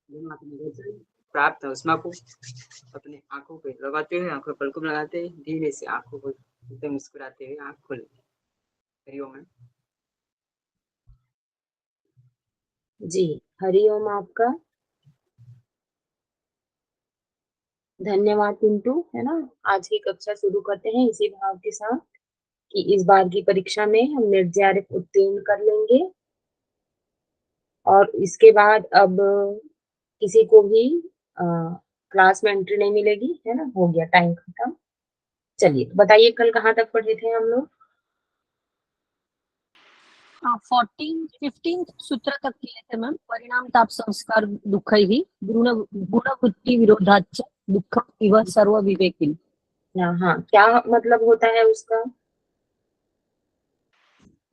प्राप्त उष्मा को अपने आंखों पे लगाते हुए, आंखों पलकों में लगाते हुए धीरे से आंखों को एकदम मुस्कुराते हुए आंख खोल। हरिओम मैम। जी हरिओम आपका। धन्यवाद पिंटू, है ना। आज की कक्षा शुरू करते हैं इसी भाव के साथ कि इस बार की परीक्षा में हम नेट जेआरएफ उत्तीर्ण कर लेंगे और इसके बाद अब किसी को भी क्लास में एंट्री नहीं मिलेगी, है ना। हो गया, टाइम खत्म। चलिए बताइए कल कहाँ तक पढ़े थे हम लोग। 15 सूत्र तक किए थे मैम। परिणाम ताप संस्कार दुख ही गुणवृत्ति विरोधाच दुखम इव सर्व विवेकी। हाँ, क्या मतलब होता है उसका।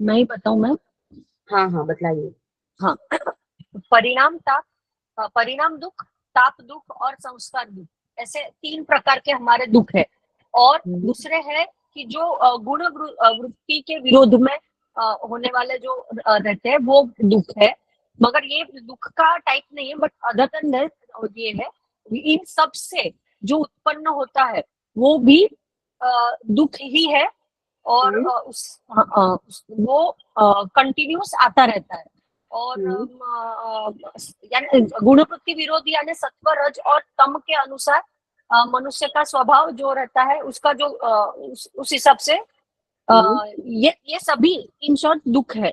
मैं ही बताऊं मैम। हाँ हाँ बताइए। हाँ, परिणाम ताप, परिणाम दुख, ताप दुख और संस्कार दुख, ऐसे 3 प्रकार के हमारे दुख है। और दूसरे है कि जो गुण वृत्ति के विरोध में होने वाले जो रहते हैं वो दुख है। मगर ये दुख का टाइप नहीं है, बट अदर देन दैट ये है, इन सब से जो उत्पन्न होता है वो भी दुख ही है। और वो कंटिन्यूस आता रहता है। और यानी गुणवृत्ति विरोधी यानी सत्व रज और तम के अनुसार मनुष्य का स्वभाव जो रहता है उसका जो उस हिसाब से ये सभी इन शॉर्ट दुख है।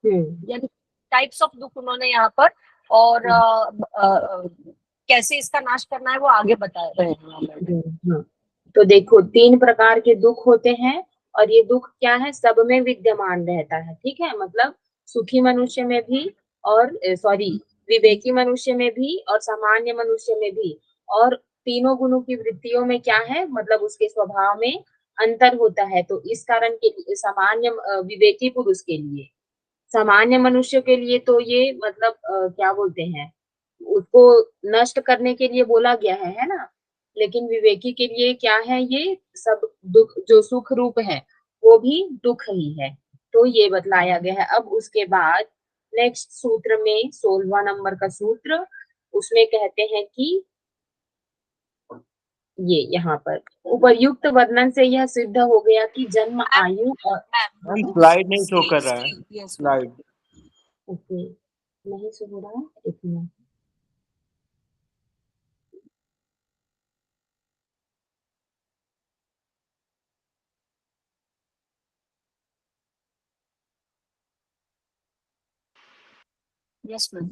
यानी टाइप्स ऑफ दुख उन्होंने यहाँ पर, और कैसे इसका नाश करना है वो आगे बता रहे हैं। तो देखो 3 प्रकार के दुख होते हैं और ये दुख क्या है, सब में विद्यमान रहता है। ठीक है, मतलब सुखी मनुष्य में भी और सॉरी विवेकी मनुष्य में भी और सामान्य मनुष्य में भी। और तीनों गुणों की वृत्तियों में क्या है, मतलब उसके स्वभाव में अंतर होता है। तो इस कारण के लिए सामान्य विवेकी पुरुष के लिए, सामान्य मनुष्य के लिए तो ये मतलब क्या बोलते हैं, उसको नष्ट करने के लिए बोला गया है ना। लेकिन विवेकी के लिए क्या है, ये सब दुख जो सुख रूप है वो भी दुख ही है। तो ये बतलाया गया है। अब उसके बाद नेक्स्ट सूत्र में 16वां नंबर का सूत्र, उसमें कहते हैं कि ये यहाँ पर उपर्युक्त वर्णन से यह सिद्ध हो गया कि जन्म आयु और स्लाइड नहीं शो कर रहा है। स्लाइड ओके नहीं शो हो रहा है, एक मिनट। Yes ma'am.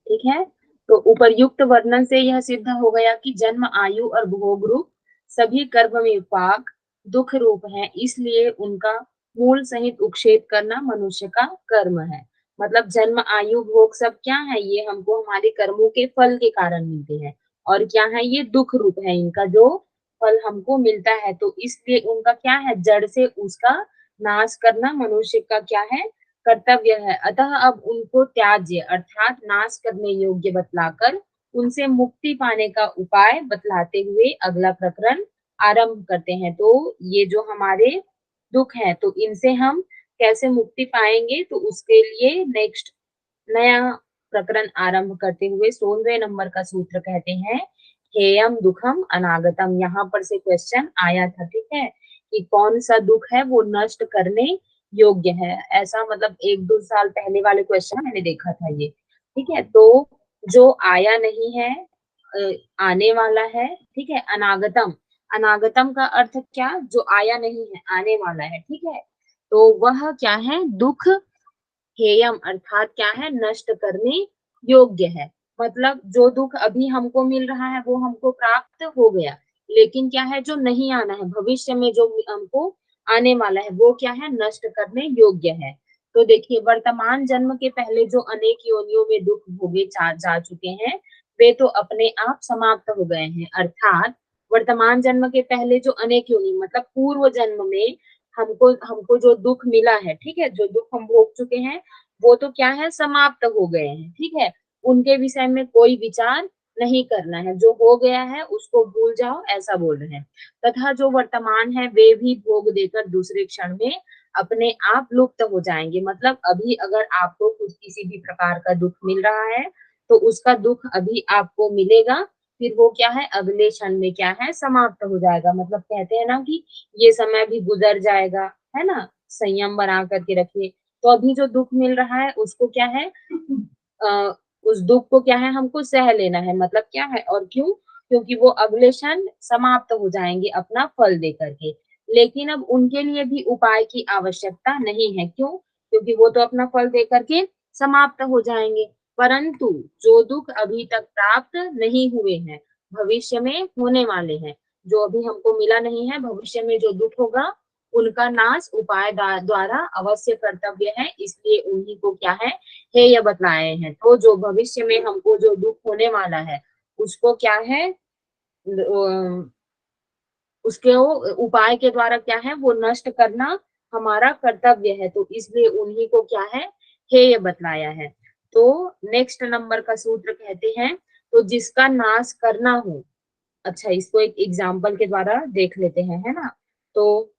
ठीक है, तो उपर्युक्त वर्णन से यह सिद्ध हो गया कि जन्म आयु और भोग रूप सभी कर्म विपाक दुख रूप हैं, इसलिए उनका मूल सहित उच्छेद करना मनुष्य का कर्म है। मतलब जन्म आयु भोग सब क्या है, ये हमको हमारे कर्मों के फल के कारण मिलते हैं। और क्या है, ये दुख रूप है, इनका जो फल हमको मिलता है। तो इसलिए उनका क्या है, जड़ से उसका नाश करना मनुष्य का क्या है, कर्तव्य है। अतः अब उनको त्याज्य अर्थात नाश करने योग्य बतलाकर उनसे मुक्ति पाने का उपाय बतलाते हुए अगला प्रकरण आरंभ करते हैं। तो ये जो हमारे दुख है, तो इनसे हम कैसे मुक्ति पाएंगे, तो उसके लिए नेक्स्ट नया प्रकरण आरंभ करते हुए 16वें नंबर का सूत्र कहते हैं, हेयम दुखम अनागतम। यहाँ पर से क्वेश्चन आया था, ठीक है, कि कौन सा दुख है वो नष्ट करने योग्य है। ऐसा मतलब 1-2 साल पहले वाले क्वेश्चन मैंने देखा था ये। ठीक है, तो जो आया नहीं है आने वाला है। ठीक है, अनागतम, अनागतम का अर्थ क्या, जो आया नहीं है आने वाला है। ठीक है, तो वह क्या है, दुख हेयम अर्थात क्या है, नष्ट करने योग्य है। मतलब जो दुख अभी हमको मिल रहा है वो हमको प्राप्त हो गया, लेकिन क्या है, जो नहीं आना है भविष्य में जो हमको आने वाला है वो क्या है, नष्ट करने योग्य है। तो देखिए वर्तमान जन्म के पहले जो अनेक योनियों में दुख भोगे जा चुके हैं वे तो अपने आप समाप्त हो गए हैं। अर्थात वर्तमान जन्म के पहले जो अनेक योनि मतलब पूर्व जन्म में हमको हमको जो दुख मिला है, ठीक है, जो दुख हम भोग चुके हैं वो तो क्या है, समाप्त हो गए हैं। ठीक है, उनके विषय में कोई विचार नहीं करना है, जो हो गया है उसको भूल जाओ, ऐसा बोल रहे हैं। तथा जो वर्तमान है वे भी भोग देकर दूसरे क्षण में अपने आप लुप्त हो जाएंगे। मतलब अभी अगर आपको कुछ किसी भी प्रकार का दुख मिल रहा है तो उसका दुख अभी आपको मिलेगा, फिर वो क्या है अगले क्षण में क्या है समाप्त हो जाएगा। मतलब कहते हैं ना कि ये समय भी गुजर जाएगा, है ना, संयम बना करके रखिए। तो अभी जो दुख मिल रहा है उसको क्या है उस दुख को क्या है हमको सह लेना है। मतलब क्या है और क्यों, क्योंकि वो अगले क्षण समाप्त हो जाएंगे अपना फल दे करके। लेकिन अब उनके लिए भी उपाय की आवश्यकता नहीं है। क्यों? क्योंकि वो तो अपना फल दे करके समाप्त हो जाएंगे। परंतु जो दुख अभी तक प्राप्त नहीं हुए हैं, भविष्य में होने वाले हैं, जो अभी हमको मिला नहीं है, भविष्य में जो दुख होगा उनका नाश उपाय द्वारा अवश्य कर्तव्य है। इसलिए उन्हीं को क्या है हेय बतलाए हैं। तो जो भविष्य में हमको जो दुख होने वाला है उसको क्या है उसके उपाय के द्वारा क्या है वो नष्ट करना हमारा कर्तव्य है। तो इसलिए उन्हीं को क्या है हेय बतलाया है। तो नेक्स्ट नंबर का सूत्र कहते हैं, तो जिसका नाश करना हो। अच्छा, इसको एक एग्जाम्पल के द्वारा देख लेते हैं, है ना। तो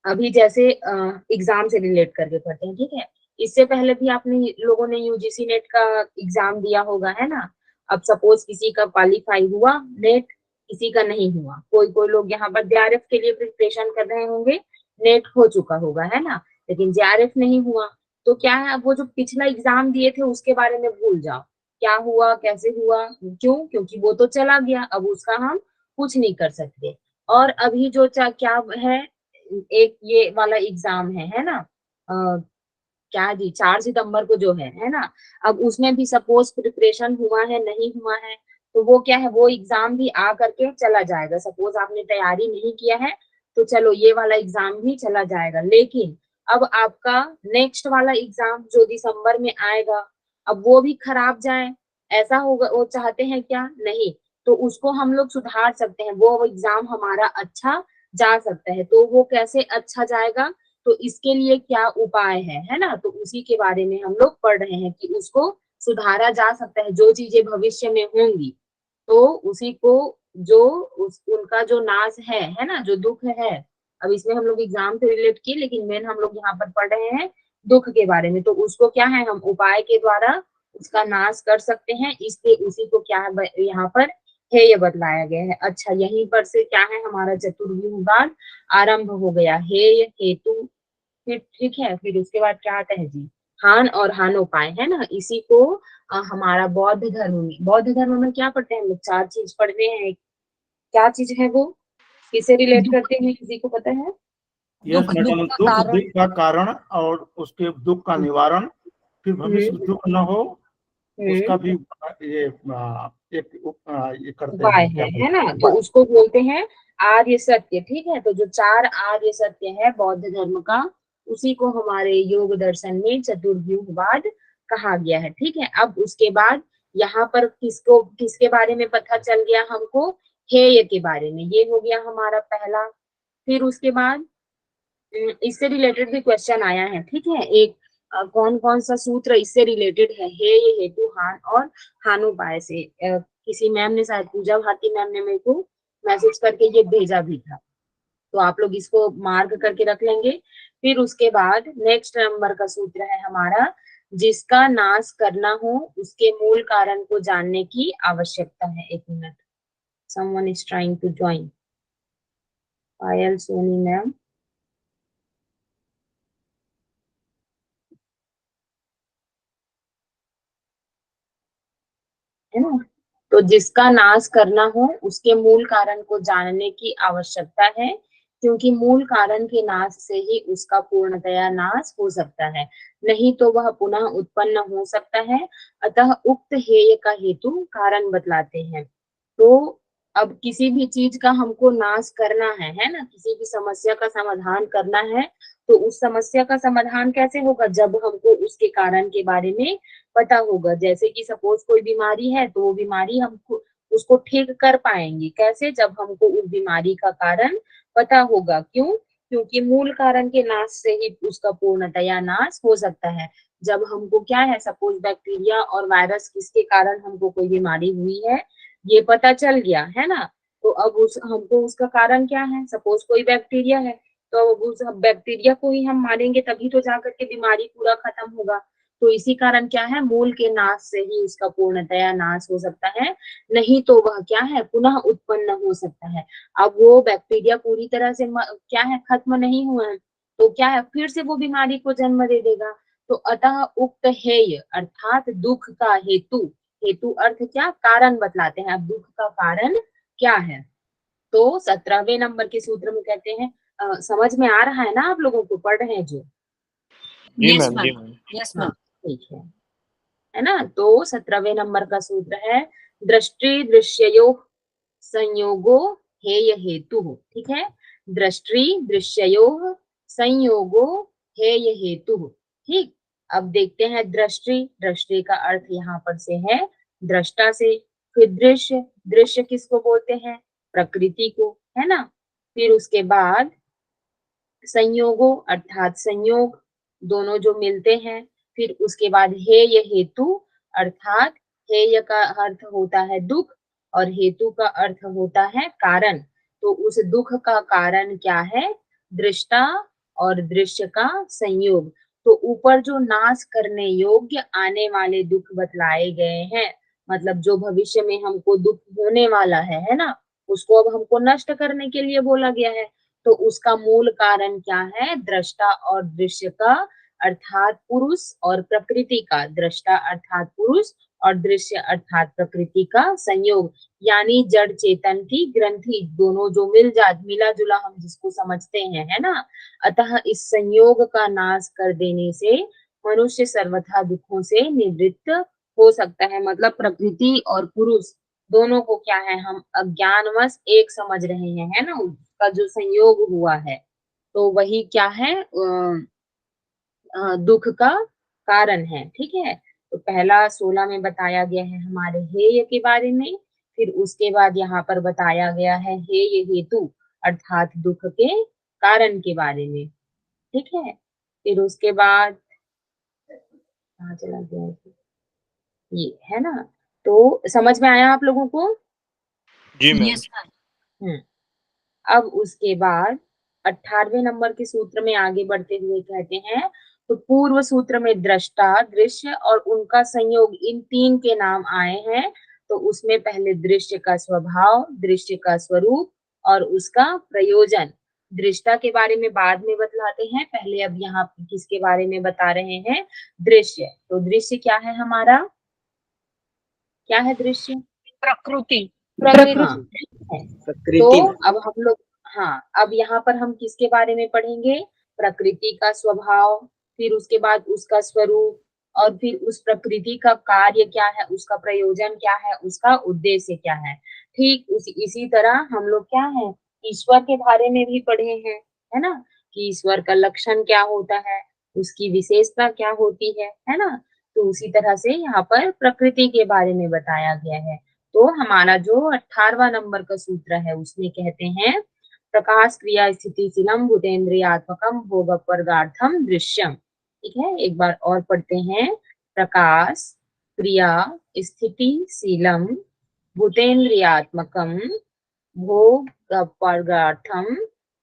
अभी जैसे एग्जाम से रिलेट करके पढ़ते हैं, ठीक है। इससे पहले भी आपने लोगों ने यूजीसी नेट का एग्जाम दिया होगा, है ना। अब सपोज किसी का क्वालिफाई हुआ नेट, किसी का नहीं हुआ। कोई कोई लोग यहाँ पर जेआरएफ के लिए प्रिपरेशन कर रहे होंगे, नेट हो चुका होगा, है ना, लेकिन जेआरएफ नहीं हुआ। तो क्या है, अब वो जो पिछला एग्जाम दिए थे उसके बारे में भूल जाओ, क्या हुआ कैसे हुआ। क्यों? क्योंकि वो तो चला गया, अब उसका हम कुछ नहीं कर सकते। और अभी जो क्या है, एक ये वाला एग्जाम है ना, क्या जी 4 सितंबर को जो है ना। अब उसमें भी सपोज प्रिपरेशन हुआ है नहीं हुआ है, तो वो क्या है वो एग्जाम भी आ करके चला जाएगा। सपोज आपने तैयारी नहीं किया है तो चलो ये वाला एग्जाम भी चला जाएगा। लेकिन अब आपका नेक्स्ट वाला एग्जाम जो दिसंबर में आएगा, अब वो भी खराब जाए, ऐसा होगा वो चाहते हैं क्या? नहीं। तो उसको हम लोग सुधार सकते हैं, वो एग्जाम हमारा अच्छा जा सकता है। तो वो कैसे अच्छा जाएगा, तो इसके लिए क्या उपाय है ना। तो उसी के बारे में हम लोग पढ़ रहे हैं कि उसको सुधारा जा सकता है। जो चीजें भविष्य में होंगी तो उसी को जो उनका जो नाश है ना, जो दुख है। अब इसमें हम लोग एग्जाम से रिलेट किए, लेकिन मेन हम लोग यहाँ पर पढ़ रहे हैं दुख के बारे में। तो उसको क्या है हम उपाय के द्वारा उसका नाश कर सकते हैं। इसलिए उसी को क्या है यहाँ पर हेय बतलाया गया है। अच्छा, यहीं पर से क्या है हमारा चतुर्व्यूहवाद आरंभ हो गया। हेय हेतु, फिर ठीक है, फिर उसके बाद क्या आता है जी हान और हानोपाय, है ना। इसी को हमारा बौद्ध धर्म में क्या पढ़ते हैं हम लोग? 4 चीज पढ़ते हैं। क्या चीज है वो, किसे रिलेट करते हैं, किसी को पता है? यस मैडम, दुख का कारण और उसके दुख का निवारण, फिर भविष्य में दुख न हो उसका भी ये ये करते उपाय हैं, क्या है ना। बोलते तो हैं। उसको बोलते हैं आर्य सत्य, ठीक है। तो जो 4 आर्य सत्य है बौद्ध धर्म का, उसी को हमारे योग दर्शन में चतुर्व्यूहवाद कहा गया है, ठीक है। अब उसके बाद यहाँ पर किसके बारे में पता चल गया हमको? हेय के बारे में। ये हो गया हमारा पहला। फिर उसके बाद इससे रिलेटेड भी क्वेश्चन आया है, ठीक है। एक कौन कौन सा सूत्र इससे रिलेटेड है? हेय हेतु हान और हानुपाय से। किसी मैम ने, शायद पूजा भारती मैम ने मेरे को मैसेज करके ये भेजा भी था, तो आप लोग इसको मार्क करके रख लेंगे। फिर उसके बाद नेक्स्ट नंबर का सूत्र है हमारा, जिसका नाश करना हो उसके मूल कारण को जानने की आवश्यकता है। 1 minute, someone is trying to join. Payal Soni ma'am, है ना। तो जिसका नाश करना हो उसके मूल कारण को जानने की आवश्यकता है, क्योंकि मूल कारण के नाश से ही उसका पूर्णतया नाश हो सकता है, नहीं तो वह पुनः उत्पन्न हो सकता है। अतः उक्त हेय का हेतु कारण बतलाते हैं। तो अब किसी भी चीज का हमको नाश करना है ना, किसी भी समस्या का समाधान करना है, तो उस समस्या का समाधान कैसे होगा? जब हमको उसके कारण के बारे में पता होगा। जैसे कि सपोज कोई बीमारी है, तो वो बीमारी हमको उसको ठीक कर पाएंगे कैसे? जब हमको उस बीमारी का कारण पता होगा। क्यों? क्योंकि मूल कारण के नाश से ही उसका पूर्णतया नाश हो सकता है। जब हमको क्या है, सपोज बैक्टीरिया और वायरस किसके कारण हमको कोई बीमारी हुई है ये पता चल गया, है ना। तो अब हमको उसका कारण क्या है? सपोज कोई बैक्टीरिया है, तो अब उस बैक्टीरिया को ही हम मारेंगे तभी तो जाकर के बीमारी पूरा खत्म होगा। तो इसी कारण क्या है, मूल के नाश से ही उसका पूर्णतया नाश हो सकता है, नहीं तो वह क्या है, पुनः उत्पन्न हो सकता है। अब वो बैक्टीरिया पूरी तरह से क्या है, खत्म नहीं हुआ है, तो क्या है, फिर से वो बीमारी को जन्म दे देगा। तो अतः उक्त हेय अर्थात दुख का हेतु, हेतु अर्थ क्या, कारण बतलाते हैं। अब दुख का कारण क्या है, तो 17वें नंबर के सूत्र में कहते हैं, समझ में आ रहा है ना आप लोगों को, पढ़ रहे हैं जो? जी यस मैम, जी मैम, मैम। यस हाँ मैम। ठीक है ना। तो 17वें नंबर का सूत्र है, दृष्टि दृश्ययो संयोगो हेय हेतु, ठीक है, दृष्टि दृश्ययो संयोगो हेय हेतु, ठीक। अब देखते हैं दृष्टि, दृष्टि का अर्थ यहाँ पर से है दृष्टा से, फिर दृश्य, दृश्य किसको बोलते हैं, प्रकृति को, है ना। फिर उसके बाद संयोगो अर्थात संयोग, दोनों जो मिलते हैं। फिर उसके बाद हेय हेतु अर्थात हेय का अर्थ होता है दुख और हेतु का अर्थ होता है कारण। तो उस दुख का कारण क्या है, दृष्टा और दृश्य का संयोग। तो ऊपर जो नाश करने योग्य आने वाले दुख बतलाए गए हैं, मतलब जो भविष्य में हमको दुख होने वाला है ना, उसको अब हमको नष्ट करने के लिए बोला गया है। तो उसका मूल कारण क्या है, दृष्टा और दृश्य का अर्थात पुरुष और प्रकृति का, दृष्टा अर्थात पुरुष और दृश्य अर्थात प्रकृति का संयोग, यानी जड़ चेतन की ग्रंथि, दोनों जो मिला जुला हम जिसको समझते हैं, है ना। अतः इस संयोग का नाश कर देने से मनुष्य सर्वथा दुखों से निवृत्त हो सकता है। मतलब प्रकृति और पुरुष दोनों को क्या है, हम अज्ञानवश एक समझ रहे हैं, है ना, का जो संयोग हुआ है, तो वही क्या है, दुख का कारण है, ठीक है। तो पहला 16 में बताया गया है हमारे हेय के बारे में, फिर उसके बाद यहाँ पर बताया गया है हेय हेतु अर्थात दुख के कारण के बारे में, ठीक है। फिर उसके बाद कहाँ चला गया ये, है ना। तो समझ में आया आप लोगों को? जी मैम। Yes ma'am. अब उसके बाद 18वें नंबर के सूत्र में आगे बढ़ते हुए कहते हैं, तो पूर्व सूत्र में दृष्टा, दृश्य और उनका संयोग, इन तीन के नाम आए हैं। तो उसमें पहले दृश्य का स्वभाव, दृश्य का स्वरूप और उसका प्रयोजन। दृष्टा के बारे में बाद में बतलाते हैं, पहले अब यहाँ किसके बारे में बता रहे हैं, दृश्य। तो दृश्य क्या है हमारा, क्या है दृश्य, प्रकृति। प्रकृति है। तो प्रकृति में अब हम लोग, हाँ, अब यहाँ पर हम किसके बारे में पढ़ेंगे, प्रकृति का स्वभाव, फिर उसके बाद उसका स्वरूप, और फिर उस प्रकृति का कार्य क्या है, उसका प्रयोजन क्या है, उसका उद्देश्य क्या है। ठीक इसी तरह हम लोग क्या है, ईश्वर के बारे में भी पढ़े हैं, है ना, कि ईश्वर का लक्षण क्या होता है, उसकी विशेषता क्या होती है ना। तो उसी तरह से यहाँ पर प्रकृति के बारे में बताया गया है। तो हमारा जो 18वां नंबर का सूत्र है उसमें कहते हैं, प्रकाश क्रिया स्थिति शीलम भूतेन्द्रियात्मकम भोग वर्गार्थम दृश्यम, ठीक है। एक बार और पढ़ते हैं, प्रकाश क्रिया स्थिति शीलम भूतेन्द्रियात्मकम भोग वर्गार्थम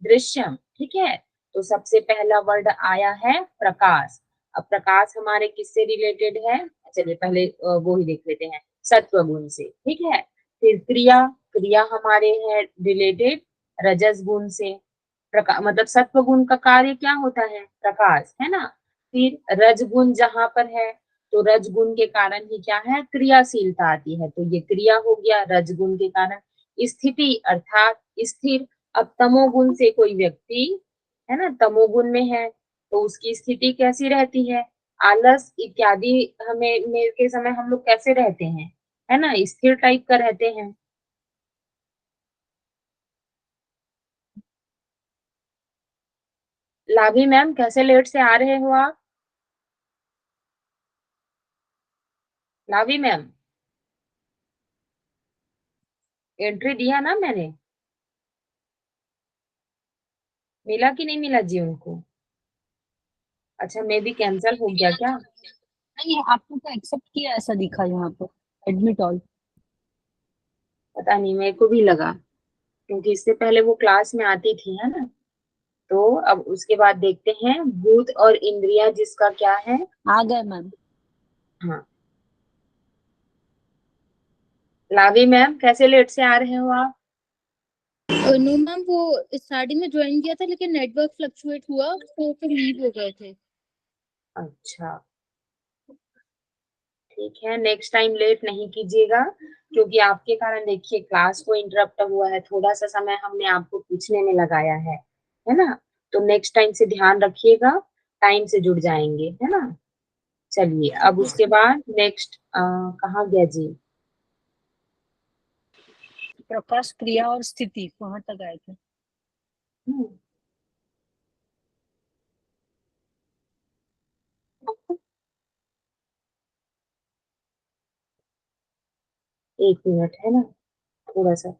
दृश्यम, ठीक है। तो सबसे पहला वर्ड आया है प्रकाश। अब प्रकाश हमारे किससे रिलेटेड है, चलिए पहले वो ही देख लेते हैं, सत्व गुण से, ठीक है। फिर क्रिया, क्रिया हमारे है रिलेटेड रजस गुण से, मतलब सत्व गुण का कार्य क्या होता है, प्रकाश, है ना। फिर रज गुण जहां पर है, तो रज गुण के कारण ही क्या है, क्रियाशीलता आती है, तो ये क्रिया हो गया रज गुण के कारण। स्थिति अर्थात स्थिर, अब तमोगुण से कोई व्यक्ति, है ना, तमोगुण में है, तो उसकी स्थिति कैसी रहती है, आलस इत्यादि हमें में के समय हम लोग कैसे रहते हैं, है ना, स्थिर टाइप का रहते हैं। लाभी मैम कैसे लेट से आ रहे हो आप, लाभी मैम एंट्री दिया ना मैंने, मिला कि नहीं मिला जी उनको? अच्छा मे भी कैंसिल हो गया क्या? नहीं, आपको तो एक्सेप्ट किया ऐसा दिखा यहाँ पर, एडमिट ऑल। पता नहीं, मेरे को भी लगा, क्योंकि इससे पहले वो क्लास में आती थी, है ना। तो अब उसके बाद देखते हैं भूत और इंद्रिया, जिसका क्या है, आ गए मैम। हाँ, लावी मैम कैसे लेट से आ रहे हो आप? नो मैम, वो स्टार्टिंग में ज्वाइन किया था लेकिन नेटवर्क फ्लक्चुएट हुआ तो फिर लीव हो गए थे। अच्छा, ठीक है, नेक्स्ट टाइम लेट नहीं कीजिएगा, क्योंकि आपके कारण देखिए क्लास को इंटरप्ट हुआ है, थोड़ा सा समय हमने आपको पूछने में लगाया है ना? तो नेक्स्ट टाइम से ध्यान रखिएगा, टाइम से जुड़ जाएंगे, है ना? चलिए, अब उसके बाद नेक्स्ट कहाँ गया जी? प्रकाश, क्रिया और स्थिति, वहां तक आए थे। हम्म, एक मिनट, है ना, थोड़ा सा।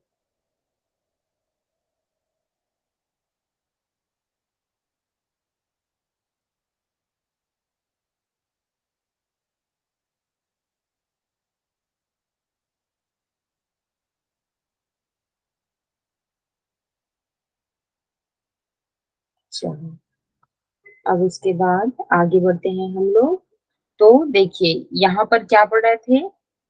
चलो, अब उसके बाद आगे बढ़ते हैं हम लोग। तो देखिए यहाँ पर क्या पढ़ रहे थे?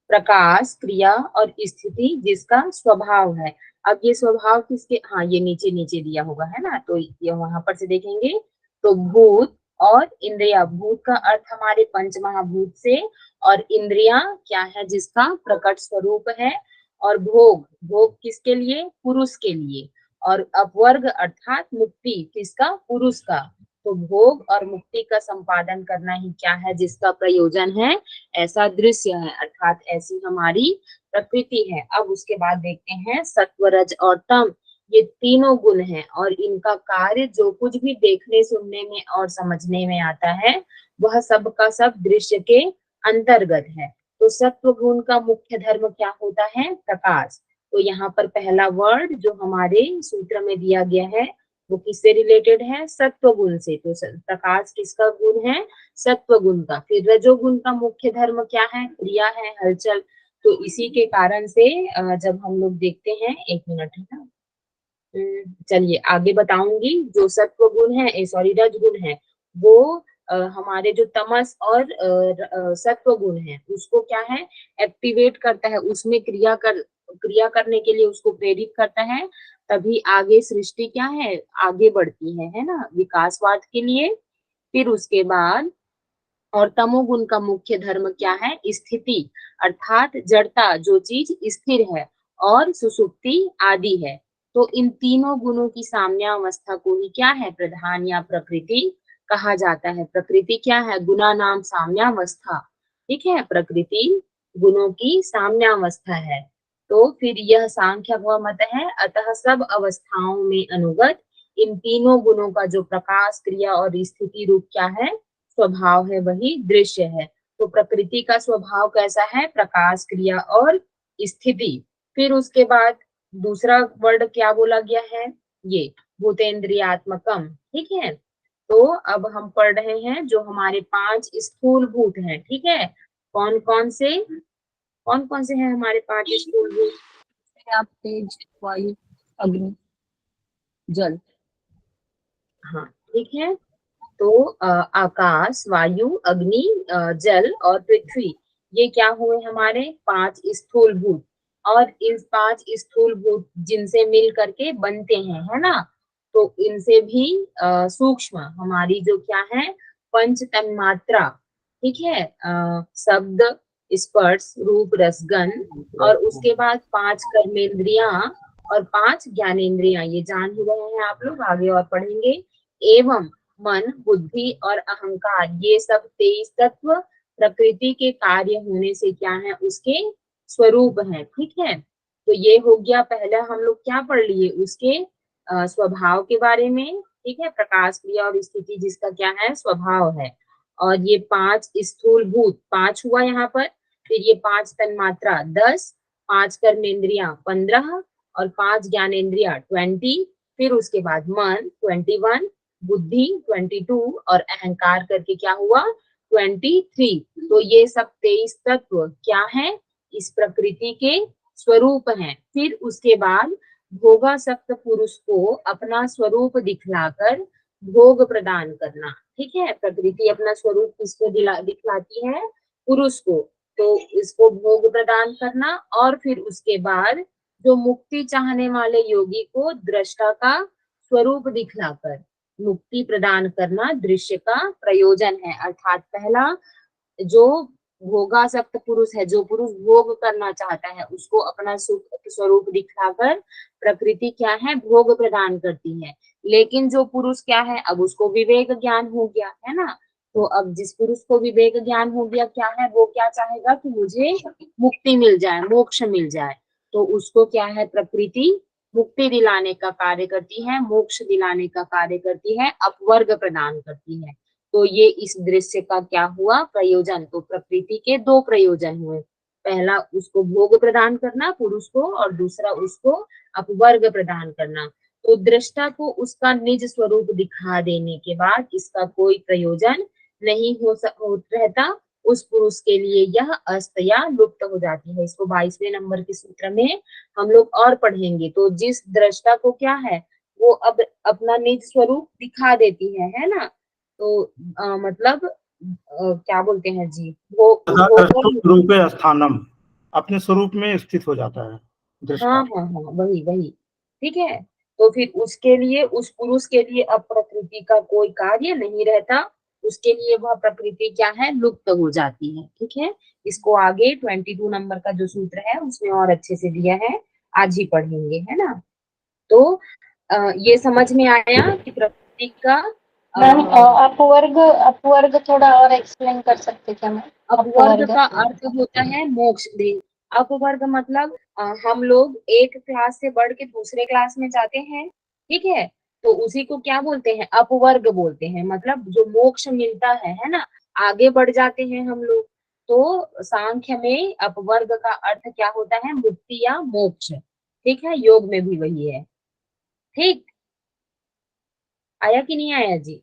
प्रकाश, क्रिया और स्थिति जिसका स्वभाव है। अब ये स्वभाव किसके, हाँ ये नीचे नीचे दिया होगा, है ना? तो ये वहां पर से देखेंगे तो भूत और इंद्रिया। भूत का अर्थ हमारे पंच महाभूत से, और इंद्रिया क्या है? जिसका प्रकट स्वरूप है। और भोग, भोग किसके लिए? पुरुष के लिए। और अपवर्ग अर्थात मुक्ति किसका? पुरुष का। तो भोग और मुक्ति का संपादन करना ही क्या है? जिसका प्रयोजन है, ऐसा दृश्य है, अर्थात ऐसी हमारी प्रकृति है। अब उसके बाद देखते हैं सत्व, रज और तम, ये तीनों गुण हैं, और इनका कार्य जो कुछ भी देखने, सुनने में और समझने में आता है, वह सब का सब दृश्य के अंतर्गत है। तो सत्व गुण का मुख्य धर्म क्या होता है? प्रकाश। तो यहाँ पर पहला वर्ड जो हमारे सूत्र में दिया गया है वो किससे रिलेटेड है? सत्व गुण से। तो प्रकाश किसका गुण है? सत्व गुण का। फिर रजोगुण का मुख्य धर्म क्या है? क्रिया है, हलचल। तो इसी के कारण से जब हम लोग देखते हैं, एक मिनट, है ना, चलिए आगे बताऊंगी। जो सत्व गुण है, सॉरी रज गुण है, वो हमारे जो तमस और सत्व गुण है उसको क्या है? एक्टिवेट करता है, उसमें क्रिया करने के लिए उसको प्रेरित करता है। तभी आगे सृष्टि क्या है? आगे बढ़ती है ना, विकासवाद के लिए। फिर उसके बाद, और तमोगुण का मुख्य धर्म क्या है? स्थिति, अर्थात जड़ता, जो चीज स्थिर है, और सुसुप्ति आदि है। तो इन तीनों गुणों की साम्यावस्था को ही क्या है? प्रधान या प्रकृति कहा जाता है। प्रकृति क्या है? गुणा नाम साम्यावस्था, ठीक है, प्रकृति गुणों की साम्यावस्था है। तो फिर यह सांख्य व मत है, अतः सब अवस्थाओं में अनुगत इन तीनों गुणों का जो प्रकाश, क्रिया और स्थिति रूप क्या है? स्वभाव है, वही दृश्य है। तो प्रकृति का स्वभाव कैसा है? प्रकाश, क्रिया और स्थिति। फिर उसके बाद दूसरा वर्ड क्या बोला गया है? ये भूतेन्द्रियात्मकम, ठीक है। तो अब हम पढ़ रहे हैं जो हमारे 5 स्थूल भूत हैं, ठीक है। कौन कौन से, कौन कौन से हैं हमारे 5 स्थूल भूत? आप तेज, वायु, अग्नि, जल। हाँ, ठीक है। तो आकाश, वायु, अग्नि, जल और पृथ्वी, ये क्या हुए? हमारे 5 स्थूल भूत। और इस 5 स्थूल भूत जिनसे मिल करके बनते हैं, है ना, तो इनसे भी सूक्ष्म हमारी जो क्या है? पंच तन्मात्रा, ठीक है, शब्द, स्पर्श, रूप, रस, गंध, और उसके बाद 5 कर्मेंद्रियां और 5 ज्ञानेंद्रियां, ये जान ही रहे हैं आप लोग, आगे और पढ़ेंगे। एवं मन, बुद्धि और अहंकार, ये सब 23 तत्व प्रकृति के कार्य होने से क्या है? उसके स्वरूप हैं, ठीक है। तो ये हो गया, पहला हम लोग क्या पढ़ लिए? उसके स्वभाव के बारे में, ठीक है, प्रकाश, क्रिया और स्थिति जिसका क्या है? स्वभाव है। और ये 5 स्थूल भूत, 5 हुआ यहाँ पर। फिर ये 5 तन्मात्रा 10, 5 कर्मेंद्रिया 15, और 5 ज्ञानेंद्रिया 20। फिर उसके बाद मन 21, बुद्धि 22, और अहंकार करके क्या हुआ? 23। तो ये सब 23 तत्व क्या है? इस प्रकृति के स्वरूप हैं। फिर उसके बाद भोगासक्त पुरुष को अपना स्वरूप दिखलाकर भोग प्रदान करना, ठीक है। प्रकृति अपना स्वरूप किसको दिखलाती है? पुरुष को, तो इसको भोग प्रदान करना, और फिर उसके बाद जो मुक्ति चाहने वाले योगी को दृष्टा का स्वरूप दिखलाकर मुक्ति प्रदान करना दृश्य का प्रयोजन है। अर्थात पहला जो भोगासक्त पुरुष है, जो पुरुष भोग करना चाहता है, उसको अपना सुख स्वरूप दिखाकर प्रकृति क्या है, भोग प्रदान करती है। लेकिन जो पुरुष क्या है, अब उसको विवेक ज्ञान हो गया है ना, तो अब जिस पुरुष को विवेक ज्ञान हो गया क्या है, वो क्या चाहेगा कि मुझे मुक्ति मिल जाए, मोक्ष मिल जाए। तो उसको क्या है, प्रकृति मुक्ति दिलाने का कार्य करती है, मोक्ष दिलाने का कार्य करती है, अपवर्ग प्रदान करती है। तो ये इस दृश्य का क्या हुआ, प्रयोजन। तो प्रकृति के दो प्रयोजन हुए, पहला उसको भोग प्रदान करना पुरुष को, और दूसरा उसको अपवर्ग प्रदान करना। तो दृष्टा को उसका निज स्वरूप दिखा देने के बाद इसका कोई प्रयोजन नहीं हो रहता, उस पुरुष के लिए यह अस्त या लुप्त हो जाती है। इसको 22वें नंबर के सूत्र में हम लोग और पढ़ेंगे। तो जिस दृष्टा को क्या है, वो अब अपना निज स्वरूप दिखा देती है ना, तो मतलब क्या बोलते हैं जी, वो रूपे स्थानम, अपने स्वरूप में स्थित हो जाता है दृष्टा। हाँ, वही ठीक है। तो फिर उसके लिए, उस पुरुष के लिए अब प्रकृति का कोई कार्य नहीं रहता, उसके लिए वह प्रकृति क्या है, लुप्त हो जाती है। ठीक है, इसको आगे 22 नंबर का जो सूत्र है उसमें और अच्छे से दिया है, आज ही पढ़ेंगे, है ना। तो ये समझ में आया कि प्रकृति का मैम अपवर्ग थोड़ा और एक्सप्लेन कर सकते क्या मैम? अपवर्ग का अर्थ होता है मोक्ष। अपवर्ग मतलब हम लोग एक क्लास से बढ़ के दूसरे क्लास में जाते हैं, ठीक है, तो उसी को क्या बोलते हैं, अपवर्ग बोलते हैं। मतलब जो मोक्ष मिलता है ना, आगे बढ़ जाते हैं हम लोग। तो सांख्य में अपवर्ग का अर्थ क्या होता है, मुक्ति या मोक्ष। ठीक है, योग में भी वही है। ठीक, आया कि नहीं आया जी?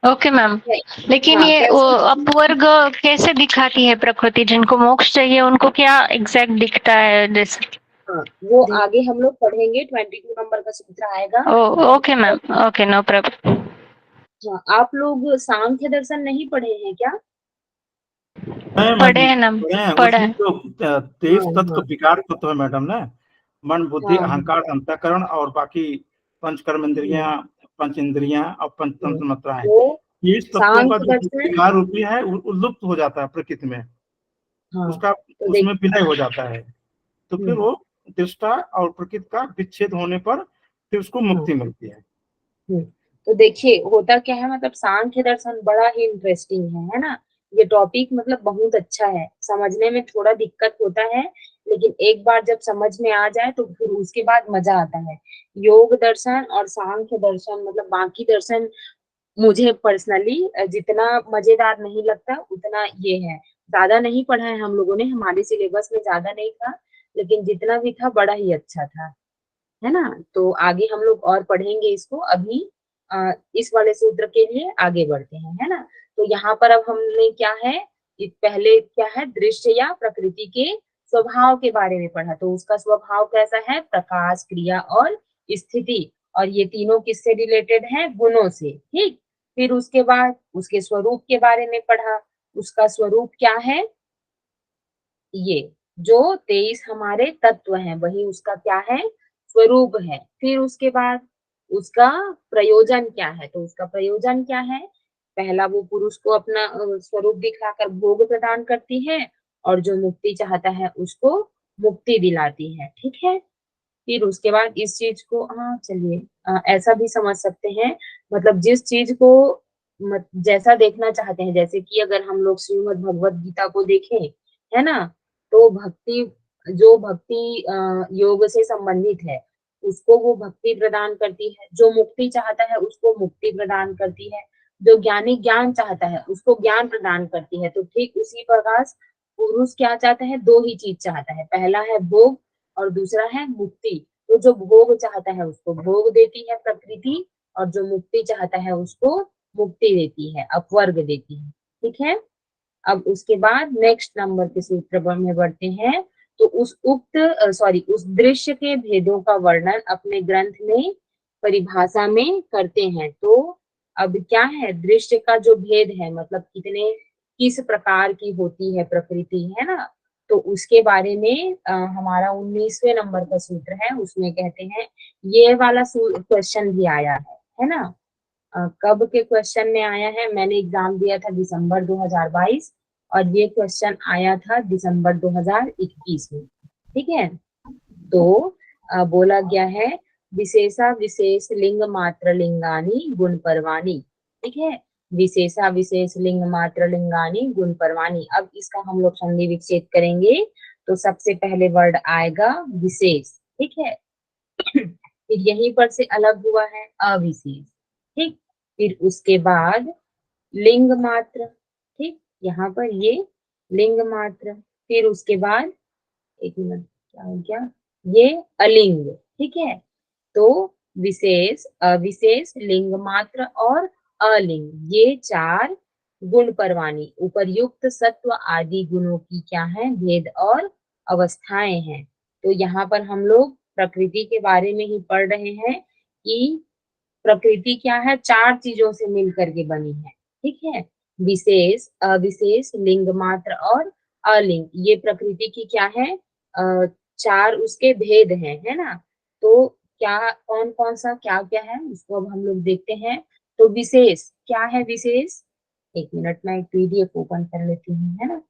ओके मैम, लेकिन हाँ, ये वो अपवर्ग कैसे दिखाती है प्रकृति? जिनको मोक्ष चाहिए उनको क्या एग्जैक्ट दिखता है जैसे? हाँ, वो आगे हम लोग पढ़ेंगे, 22 नंबर का सूत्र आएगा। Okay ma'am, okay, no problem. हाँ, आप लोग सांख्य दर्शन नहीं पढ़े हैं क्या? पढ़े हैं ना, पढ़ा है। तो 23 तत्व विकार तत्व है मैडम ना, मन बुद्धि अहंकार अंतःकरण और बाकी पंच कर्म इंद्रियां, पंच इंद्रियां और पंचतंत्र मात्राएं, इस तत्वों का जो विकार रूपी है वो लुप्त हो जाता है प्रकृति में, उसका उसमें विलय हो जाता है। तो फिर वो दृष्टा और प्रकृति का विच्छेद होने पर फिर उसको मुक्ति मिलती है। तो देखिए होता क्या है, मतलब सांख्य दर्शन बड़ा ही इंटरेस्टिंग है ना। ये टॉपिक मतलब बहुत अच्छा है, समझने में थोड़ा दिक्कत होता है, लेकिन एक बार जब समझ में आ जाए तो फिर उसके बाद मजा आता है। योग दर्शन और सांख्य दर्शन मतलब बाकी दर्शन मुझे पर्सनली जितना मजेदार नहीं लगता उतना ये है। ज्यादा नहीं पढ़ा है हम लोगों ने, हमारे सिलेबस में ज्यादा नहीं था, लेकिन जितना भी था बड़ा ही अच्छा था, है ना। तो आगे हम लोग और पढ़ेंगे इसको। अभी इस वाले सूत्र के लिए आगे बढ़ते हैं, है ना। तो यहाँ पर अब हमने क्या है, पहले क्या है, दृश्य या प्रकृति के स्वभाव के बारे में पढ़ा। तो उसका स्वभाव कैसा है, प्रकाश, क्रिया और स्थिति, और ये तीनों किससे रिलेटेड है, गुणों से। ठीक, फिर उसके बाद उसके स्वरूप के बारे में पढ़ा। उसका स्वरूप क्या है, ये जो 23 हमारे तत्व हैं वही उसका क्या है, स्वरूप है। फिर उसके बाद उसका प्रयोजन क्या है, तो उसका प्रयोजन क्या है, पहला वो पुरुष को अपना स्वरूप दिखाकर भोग प्रदान करती है, और जो मुक्ति चाहता है उसको मुक्ति दिलाती है। ठीक है, फिर उसके बाद इस चीज को, हाँ चलिए ऐसा भी समझ सकते हैं, मतलब जिस चीज को जैसा देखना चाहते हैं, जैसे कि अगर हम लोग श्रीमद् भगवत गीता को देखें, है ना, तो भक्ति, जो भक्ति योग से संबंधित है उसको वो भक्ति प्रदान करती है, जो मुक्ति चाहता है उसको मुक्ति प्रदान करती है, जो ज्ञानी ज्ञान चाहता है उसको ज्ञान प्रदान करती है। तो ठीक उसी प्रकार पुरुष क्या चाहता है, दो ही चीज चाहता है, पहला है भोग और दूसरा है मुक्ति। तो जो भोग चाहता है उसको भोग देती है प्रकृति, और जो मुक्ति चाहता है उसको मुक्ति देती है, अपवर्ग देती है। ठीक है, अब उसके बाद नेक्स्ट नंबर के सूत्र में बढ़ते हैं। तो उस उस दृश्य के भेदों का वर्णन अपने ग्रंथ में परिभाषा में करते हैं। तो अब क्या है, दृश्य का जो भेद है, मतलब कितने किस प्रकार की होती है प्रकृति, है ना। तो उसके बारे में हमारा 19वें नंबर का सूत्र है, उसमें कहते हैं, ये वाला क्वेश्चन भी आया है ना। कब के क्वेश्चन में आया है, मैंने एग्जाम दिया था दिसंबर 2022 और ये क्वेश्चन आया था दिसंबर 2021 में, ठीक है। तो बोला गया है विशेषा विशेष लिंग मात्र लिंगानी गुण परवानी, ठीक है। विशेषा विशेष लिंग मात्र लिंगानी गुण परवानी। अब इसका हम लोग संधि विच्छेद करेंगे तो सबसे पहले वर्ड आएगा विशेष, ठीक है। फिर यहीं पर से अलग हुआ है अविशेष, ठीक। फिर उसके बाद लिंग मात्र, ठीक, यहाँ पर ये लिंग मात्र। फिर उसके बाद एक मिनट, क्या हो गया, ये अलिंग, ठीक है। तो विशेष, अविशेष, लिंग मात्र और अलिंग, ये 4 गुण परवानी उपर्युक्त सत्व आदि गुणों की क्या है, भेद और अवस्थाएं हैं। तो यहाँ पर हम लोग प्रकृति के बारे में ही पढ़ रहे हैं कि प्रकृति क्या है, 4 चीजों से मिलकर के बनी है, ठीक है। विशेष, अविशेष, लिंग मात्र और अलिंग, ये प्रकृति की क्या है, 4 उसके भेद हैं, है ना। तो क्या, कौन कौन सा क्या क्या है उसको अब हम लोग देखते हैं। तो विशेष क्या है, विशेष, एक मिनट में एक पीडीएफ ओपन कर लेती हूँ, है ना।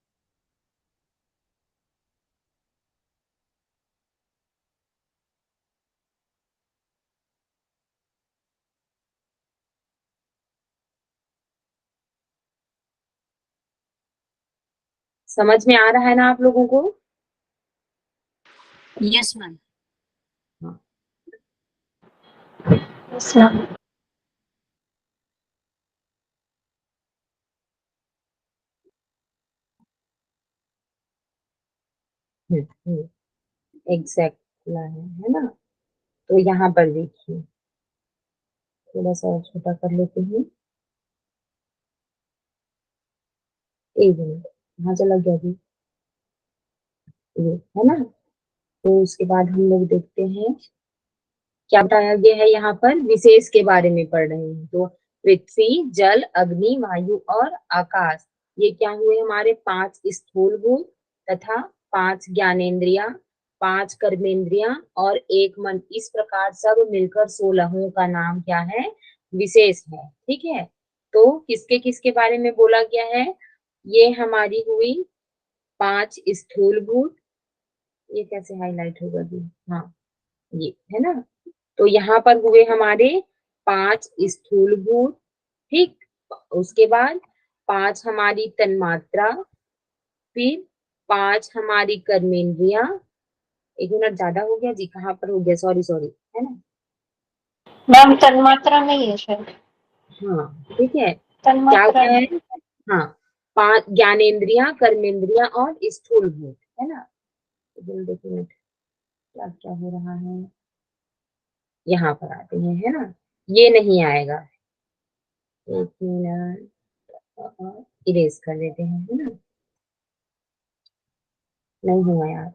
समझ में आ रहा है ना आप लोगों को। Yes ma'am. हाँ। एग्जैक्ट है ना। तो यहाँ पर देखिए, थोड़ा सा और छोटा कर लेते हैं, एक मिनट, कहाँ चला गया अभी, ये है ना। तो उसके बाद हम लोग देखते हैं क्या बताया गया है, यहाँ पर विशेष के बारे में पढ़ रहे हैं। तो पृथ्वी, जल, अग्नि, वायु और आकाश, ये क्या हुए हमारे 5 स्थूल भूत तथा 5 ज्ञानेंद्रिया, 5 कर्मेंद्रिया और 1 मन, इस प्रकार सब मिलकर 16 का नाम क्या है, विशेष है, ठीक है। तो किसके किसके बारे में बोला गया है, ये हमारी हुई 5 स्थूल भूत, ये कैसे हाईलाइट होगा जी, हाँ ये है ना। तो यहाँ पर हुए हमारे 5 स्थूल भूत, ठीक। उसके बाद 5 हमारी तन्मात्रा, फिर 5 हमारी कर्मेंद्रिया, एक मिनट ज्यादा हो गया जी, कहाँ पर हो गया, सॉरी सॉरी, है ना। मैम तन्मात्रा में ही है शायद। हाँ ठीक है, क्या तन्मात्रा क्या है, हाँ 5 ज्ञानेंद्रिया, कर्मेंद्रिया और स्थूल भूत, है ना। एक मिनट, क्या क्या हो रहा है, यहाँ पर आते हैं, है ना, ये नहीं आएगा, एक मिनट इरेज कर देते हैं, है ना, नहीं हुआ यार।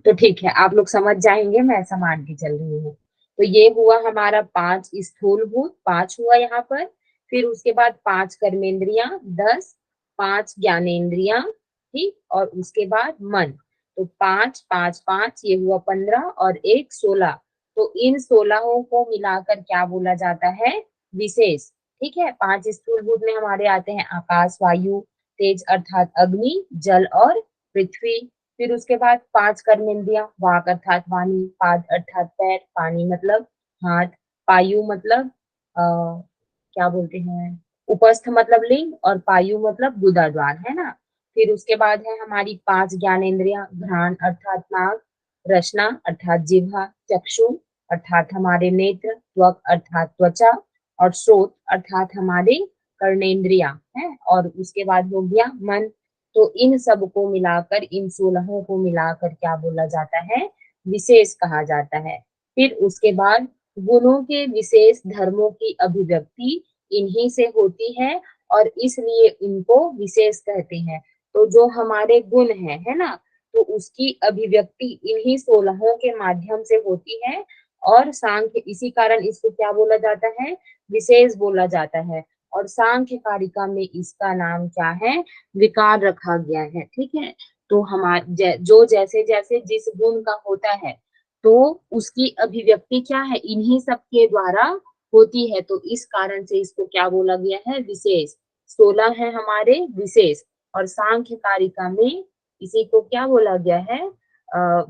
तो ठीक है, आप लोग समझ जाएंगे, मैं ऐसा मान के चल रही हूँ। तो ये हुआ हमारा 5 स्थूल भूत, 5 हुआ यहाँ पर। फिर उसके बाद 5 कर्मेंद्रिया, 10, 5 ज्ञानेंद्रिया, ठीक, और उसके बाद मन। तो 5 5 5, ये हुआ 15 और 1 16। तो इन 16 को मिलाकर क्या बोला जाता है, विशेष, ठीक है। 5 स्थूल भूत में हमारे आते हैं आकाश, वायु, तेज अर्थात अग्नि, जल और पृथ्वी। फिर उसके बाद 5 कर्मेंद्रियां, वाक अर्थात वाणी, पाद अर्थात पैर, पानी मतलब हाथ, पायु मतलब क्या बोलते हैं, उपस्थ मतलब लिंग, और पायु मतलब गुदाद्वार, है ना। फिर उसके बाद है हमारी 5 ज्ञानेंद्रियां, घ्राण अर्थात नाक, रसना अर्थात जिह्वा, चक्षु अर्थात हमारे नेत्र, त्वक अर्थात त्वचा, और श्रोत अर्थात हमारे कर्णेंद्रिया है। और उसके बाद हो गया मन। तो इन सब को मिलाकर, इन 16 को मिलाकर क्या बोला जाता है, विशेष कहा जाता है। फिर उसके बाद गुणों के विशेष धर्मों की अभिव्यक्ति इन्हीं से होती है और इसलिए इनको विशेष कहते हैं। तो जो हमारे गुण है ना, तो उसकी अभिव्यक्ति इन्हीं 16 के माध्यम से होती है और सांख्य, इसी कारण इसको क्या बोला जाता है, विशेष बोला जाता है। और सांख्य कारिका में इसका नाम क्या है, विकार रखा गया है। ठीक है, तो हमारे जो जैसे जैसे जिस गुण का होता है तो उसकी अभिव्यक्ति क्या है, इन्हीं सब के द्वारा होती है, तो इस कारण से इसको क्या बोला गया है, विशेष। 16 है हमारे विशेष, और सांख्य कारिका में इसी को क्या बोला गया है,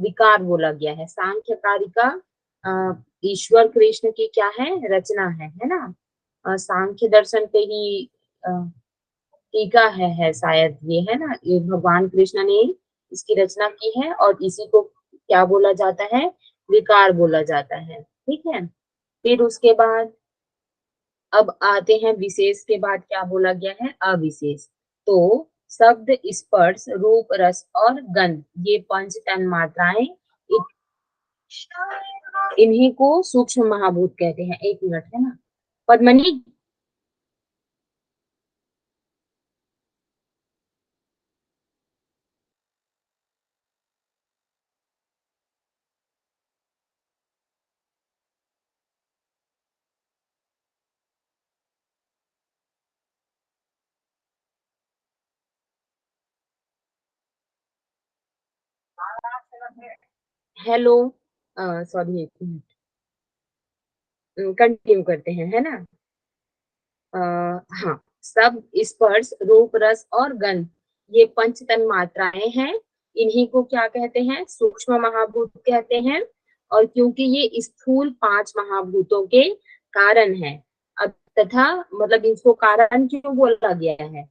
विकार बोला गया है। सांख्य कारिका ईश्वर कृष्ण की क्या है, रचना है ना। सांख्य दर्शन पे ही टीका है शायद ये, है ना, ये भगवान कृष्ण ने इसकी रचना की है, और इसी को क्या बोला जाता है, विकार बोला जाता है। ठीक है, फिर उसके बाद अब आते हैं विशेष के बाद क्या बोला गया है, अविशेष। तो शब्द, स्पर्श, रूप, रस और गंध, ये पंच तन मात्राएं, इन्हीं को सूक्ष्म महाभूत कहते हैं। एक मिनट, है ना पद्मनी। हेलो, सॉरी, एक मिनट, कंटिन्यू करते हैं, है ना। हाँ, शब्द, स्पर्श, रूप, रस और गंध, ये पंच तन मात्राएं हैं, इन्हीं को क्या कहते हैं, सूक्ष्म महाभूत कहते हैं। और क्योंकि ये स्थूल 5 महाभूतों के कारण है, तथा मतलब इसको कारण क्यों बोला गया है,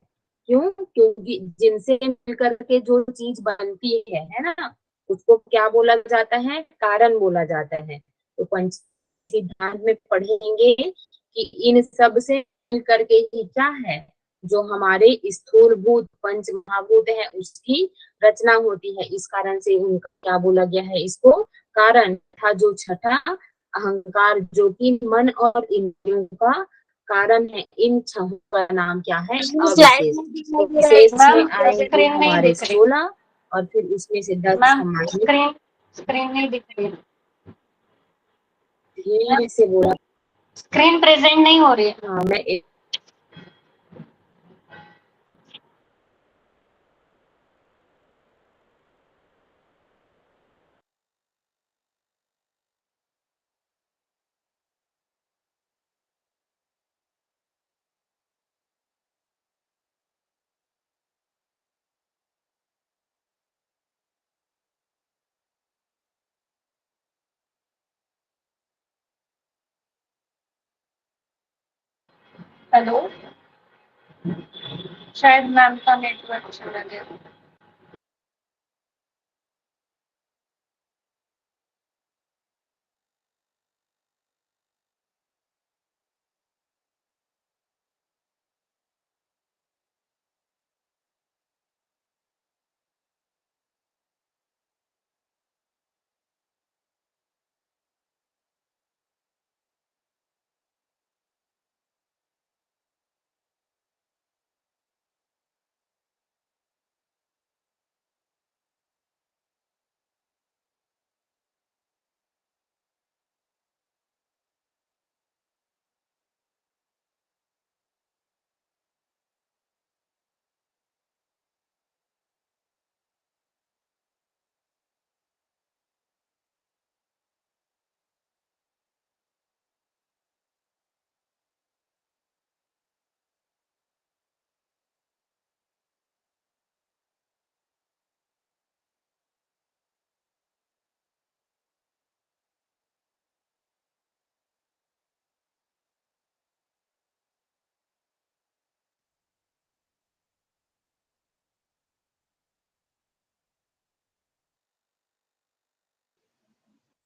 क्यों, क्योंकि जिनसे मिलकर के जो चीज बनती है ना, उसको क्या बोला जाता है, कारण बोला जाता है। तो पंच सिद्धांत में पढ़ेंगे कि इन सब से मिल करके ही क्या है, जो हमारे स्थूल भूत पंच महाभूत है उसकी रचना होती है। इस कारण से उनका क्या बोला गया है, इसको कारण था। जो छठा अहंकार, जो कि मन और इंद्रियों का कारण है, इन छहों का नाम क्या है, अविशेष। तो विशेष में आएंगे हमारे 16, और फिर उसमें से 10 हमारे, स्क्रीन नहीं दिख रही है, धीरे से बोला, स्क्रीन प्रेजेंट नहीं हो रही है। हाँ मैं हेलो, शायद मैम का नेटवर्क चला गया।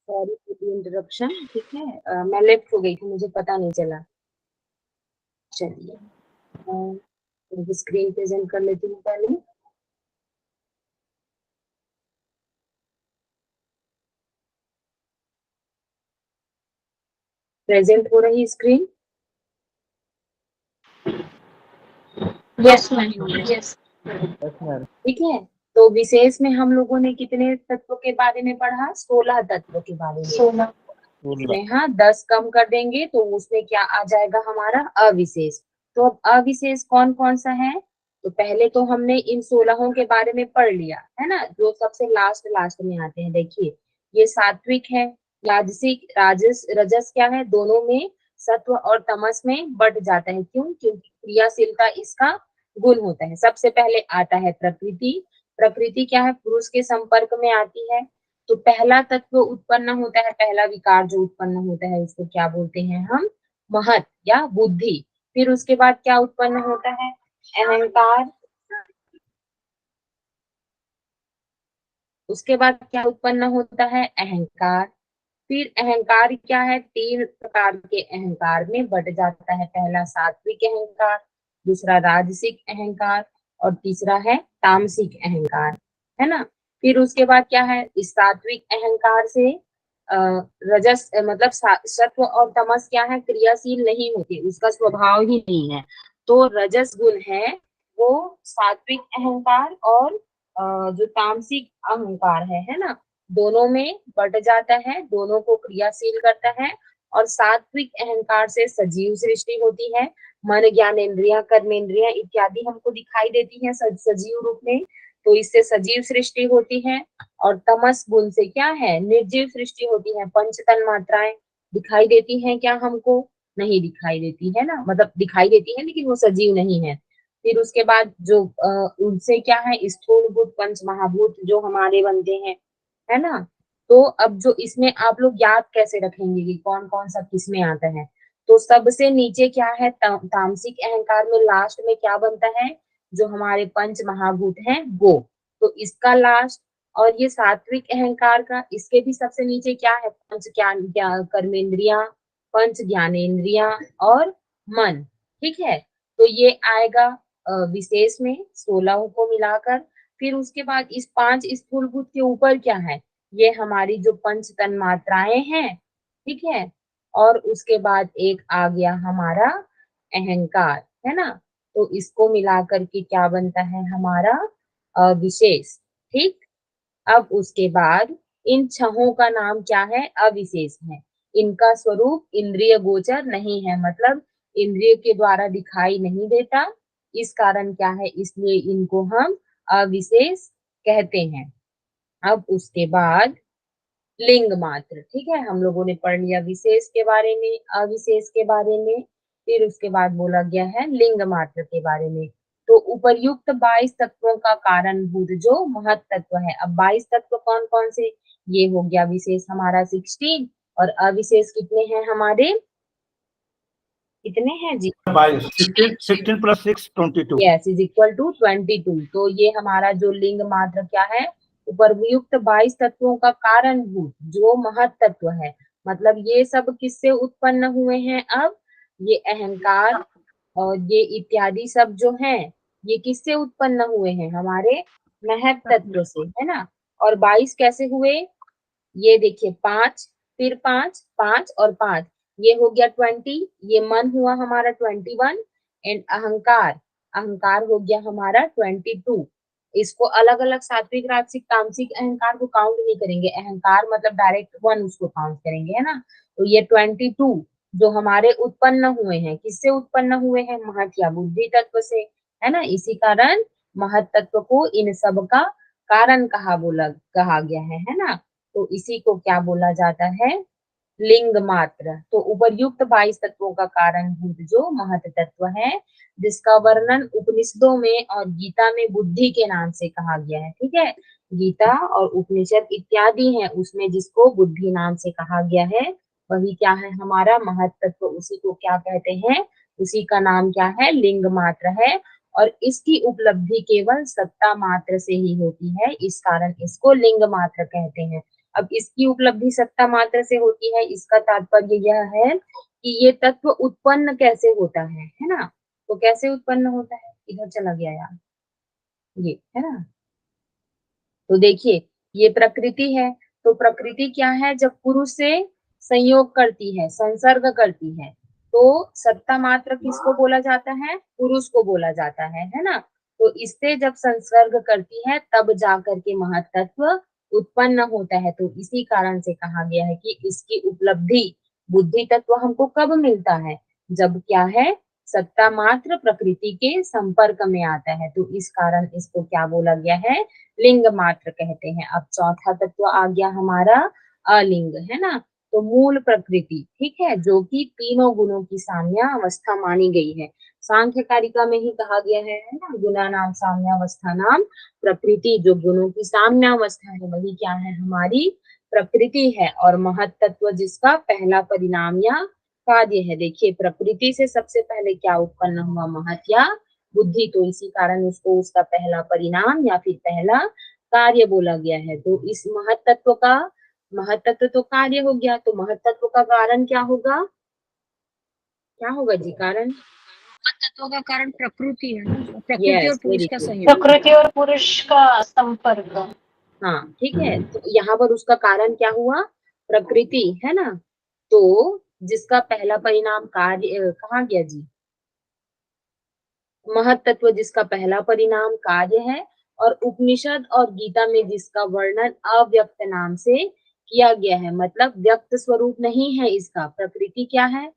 Sorry for the interruption. ठीक है, मैं लेफ्ट हो गई थी, मुझे पता नहीं चला। चलिए स्क्रीन प्रेजेंट कर लेती हूँ पहले। प्रेजेंट हो रही स्क्रीन? Yes ma'am, yes. ठीक है, तो विशेष में हम लोगों ने कितने तत्वों के बारे में पढ़ा, 16 तत्वों के बारे में। 16। इसमें हाँ 10 कम कर देंगे तो उसमें क्या आ जाएगा हमारा, अविशेष। तो अब अविशेष कौन कौन सा है? तो पहले तो हमने इन 16 के बारे में पढ़ लिया है ना, जो सबसे लास्ट में आते हैं। देखिए ये सात्विक है, राजसिक, राजस, रजस क्या है, दोनों में सत्व और तमस में बट जाता है। क्यों? क्योंकि क्रियाशीलता इसका गुण होता है। सबसे पहले आता है प्रकृति। प्रकृति क्या है? पुरुष के संपर्क में आती है। तो पहला तत्व उत्पन्न होता है, पहला विकार जो उत्पन्न होता है उसको क्या बोलते हैं हम? महत या बुद्धि। फिर उसके बाद क्या उत्पन्न होता है? अहंकार। उसके बाद क्या उत्पन्न होता है? अहंकार। फिर अहंकार क्या है? 3 प्रकार के अहंकार में बट जाता है। पहला सात्विक अहंकार, दूसरा राजसिक अहंकार और तीसरा है तामसिक अहंकार, है ना। फिर उसके बाद क्या है? इस सात्विक अहंकार से रजस मतलब सत्व और तमस क्या है? क्रियाशील नहीं होती, उसका स्वभाव ही नहीं है। तो रजस गुण है वो सात्विक अहंकार और जो तामसिक अहंकार है ना, दोनों में बट जाता है, दोनों को क्रियाशील करता है। और सात्विक अहंकार से सजीव सृष्टि होती है। मन, ज्ञानेन्द्रियां, कर्मेंद्रियां इत्यादि हमको दिखाई देती हैं सजीव रूप में, तो इससे सजीव सृष्टि होती है। और तमस गुण से क्या है? निर्जीव सृष्टि होती है। पंच तन मात्राएं दिखाई देती हैं क्या हमको? नहीं दिखाई देती है ना, मतलब दिखाई देती है लेकिन वो सजीव नहीं है। फिर उसके बाद जो उनसे क्या है? स्थूलभूत पंच महाभूत जो हमारे बनते हैं, है ना। तो अब जो इसमें आप लोग याद कैसे रखेंगे कि कौन कौन सा किसमें आता है? तो सबसे नीचे क्या है? तामसिक अहंकार में लास्ट में क्या बनता है? जो हमारे पंच महाभूत हैं वो, तो इसका लास्ट। और ये सात्विक अहंकार का, इसके भी सबसे नीचे क्या है? पंच कर्मेंद्रियां, पंच ज्ञानेन्द्रियां और मन, ठीक है। तो ये आएगा विशेष में 16 को मिलाकर। फिर उसके बाद इस 5 स्थूलभूत के ऊपर क्या है? ये हमारी जो पंच तन मात्राएं हैं, ठीक है। और उसके बाद एक आ गया हमारा अहंकार, है ना। तो इसको मिलाकर के क्या बनता है? हमारा विशेष, ठीक। अब उसके बाद इन 6 का नाम क्या है? अविशेष है। इनका स्वरूप इंद्रिय गोचर नहीं है, मतलब इंद्रिय के द्वारा दिखाई नहीं देता। इस कारण क्या है? इसलिए इनको हम अविशेष कहते हैं। अब उसके बाद लिंग मात्र, ठीक है, हम लोगों ने पढ़ लिया विशेष के बारे में, अविशेष के बारे में। फिर उसके बाद बोला गया है लिंग मात्र के बारे में। तो उपर्युक्त 22 तत्वों का कारणभूत जो महत तत्व है। अब 22 तत्व कौन कौन से? ये हो गया विशेष हमारा 16 और अविशेष कितने हैं हमारे? कितने हैं जी? 22, 16 + 6 22। Yes is equal to 22। तो ये हमारा जो लिंग मात्र क्या है? उपर्युक्त 22 तत्वों का कारणभूत जो महत तत्व है। मतलब ये सब किससे उत्पन्न हुए हैं? अब ये अहंकार और ये इत्यादि सब जो हैं, ये किससे उत्पन्न हुए हैं? हमारे महत तत्व से, है ना। और 22 कैसे हुए? ये देखिए 5, फिर 5, 5 और 5, ये हो गया 20। ये मन हुआ हमारा 21 एंड अहंकार, अहंकार हो गया हमारा 22। इसको अलग अलग सात्विक, राजसिक, तामसिक अहंकार को काउंट नहीं करेंगे। अहंकार मतलब डायरेक्ट 1 उसको काउंट करेंगे, है ना। तो ये 22 जो हमारे उत्पन्न हुए हैं, किससे उत्पन्न हुए हैं? महत या बुद्धि तत्व से, है ना। इसी कारण महत तत्व को इन सब का कारण कहा गया है ना। तो इसी को क्या बोला जाता है? लिंग मात्र। तो उपर्युक्त 22 तत्वों का कारणभूत जो महत तत्व है, जिसका वर्णन उपनिषदों में और गीता में बुद्धि के नाम से कहा गया है, ठीक है। गीता और उपनिषद इत्यादि हैं, उसमें जिसको बुद्धि नाम से कहा गया है वही क्या है? हमारा महत तत्व। उसी को क्या कहते हैं? उसी का नाम क्या है? लिंग मात्र है। और इसकी उपलब्धि केवल सत्ता मात्र से ही होती है, इस कारण इसको लिंग मात्र कहते हैं। अब इसकी उपलब्धि सत्ता मात्र से होती है, इसका तात्पर्य यह है कि ये तत्व उत्पन्न कैसे होता है ना। तो कैसे उत्पन्न होता है? इधर चला गया यार, ये है ना। तो देखिए ये प्रकृति है। तो प्रकृति क्या है? जब पुरुष से संयोग करती है, संसर्ग करती है, तो सत्ता मात्र किसको बोला जाता है? पुरुष को बोला जाता है ना। तो इससे जब संसर्ग करती है तब जाकर के महत तत्व उत्पन्न होता है। तो इसी कारण से कहा गया है कि इसकी उपलब्धि बुद्धि तत्व हमको कब मिलता है? जब क्या है? सत्ता मात्र प्रकृति के संपर्क में आता है, तो इस कारण इसको क्या बोला गया है, लिंग मात्र कहते हैं। अब चौथा तत्व आ गया हमारा अलिंग, है ना। तो मूल प्रकृति, ठीक है, जो कि तीनों गुणों की साम्या अवस्था मानी गई है। सांख्य कारिका में ही कहा गया है ना, गुणा नाम साम्यावस्था नाम प्रकृति, जो गुणों की साम्यावस्था है वही क्या है, हमारी प्रकृति है। और महत तत्व जिसका पहला परिणाम या कार्य है। देखिए प्रकृति से सबसे पहले क्या उत्पन्न हुआ, महत या बुद्धि, तो इसी कारण उसको उसका पहला परिणाम या फिर पहला कार्य बोला गया है। तो इस महत तत्व तो कार्य हो गया, तो महत तत्व का कारण क्या होगा, क्या होगा जी कारण? तत्वों का कारण प्रकृति है ना, प्रकृति और यस, पुरुष वेरी का गुड। सहयोग। प्रकृति और पुरुष का संपर्क। हाँ ठीक है, तो यहाँ पर उसका कारण क्या हुआ, प्रकृति, है ना। तो जिसका पहला परिणाम कार्य कहा गया जी, महत तत्व जिसका पहला परिणाम कार्य है, और उपनिषद और गीता में जिसका वर्णन अव्यक्त नाम से किया गया है, मतलब व्यक्त स्वरूप नहीं है इसका, प्रकृति क्या है,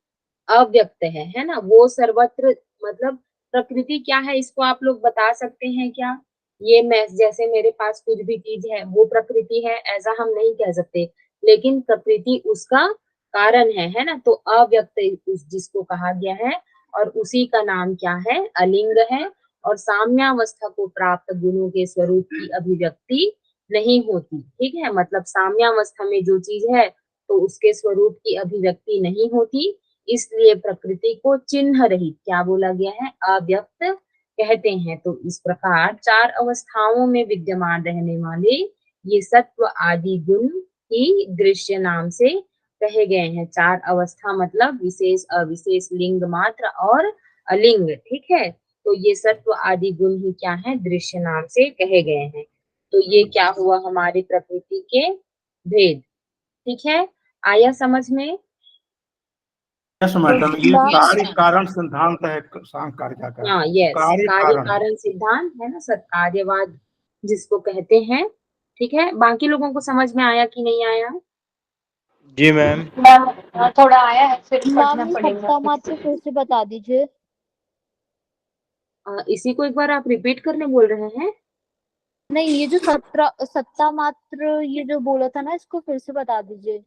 अव्यक्त है ना। वो सर्वत्र, मतलब प्रकृति क्या है इसको आप लोग बता सकते हैं क्या? ये मैं जैसे मेरे पास कुछ भी चीज है वो प्रकृति है ऐसा हम नहीं कह सकते, लेकिन प्रकृति उसका कारण है ना। तो अव्यक्त जिसको कहा गया है, और उसी का नाम क्या है, अलिंग है। और साम्यावस्था को प्राप्त गुणों के स्वरूप की अभिव्यक्ति नहीं होती, ठीक है, मतलब साम्यावस्था में जो चीज है तो उसके स्वरूप की अभिव्यक्ति नहीं होती, इसलिए प्रकृति को चिन्ह रहित क्या बोला गया है, अव्यक्त कहते हैं। तो इस प्रकार चार अवस्थाओं में विद्यमान रहने वाले ये सत्व आदि गुण ही दृश्य नाम से कहे गए हैं। चार अवस्था मतलब विशेष, अविशेष, लिंग मात्र और अलिंग, ठीक है। तो ये सत्व आदि गुण ही क्या है, दृश्य नाम से कहे गए हैं। तो ये क्या हुआ हमारी प्रकृति के भेद, ठीक है, आया समझ में? यस मैडम, ये कार्य कारण सिद्धांत है सांख्य कारिका का। हाँ यस, कार्य कार्य कारण कारण सिद्धांत है ना, सत्कार्यवाद जिसको कहते हैं, ठीक है। बाकी लोगों को समझ में आया कि नहीं आया? जी मैम। मैम थोड़ा आया है, फिर पढ़ना मैम पड़ेगा। सत्ता मात्र फिर से बता दीजिए। इसी को एक बार आप रिपीट करने बोल रहे हैं? नहीं, ये जो सत्ता मात्र ये जो बोला था ना, इसको फिर से बता दीजिए।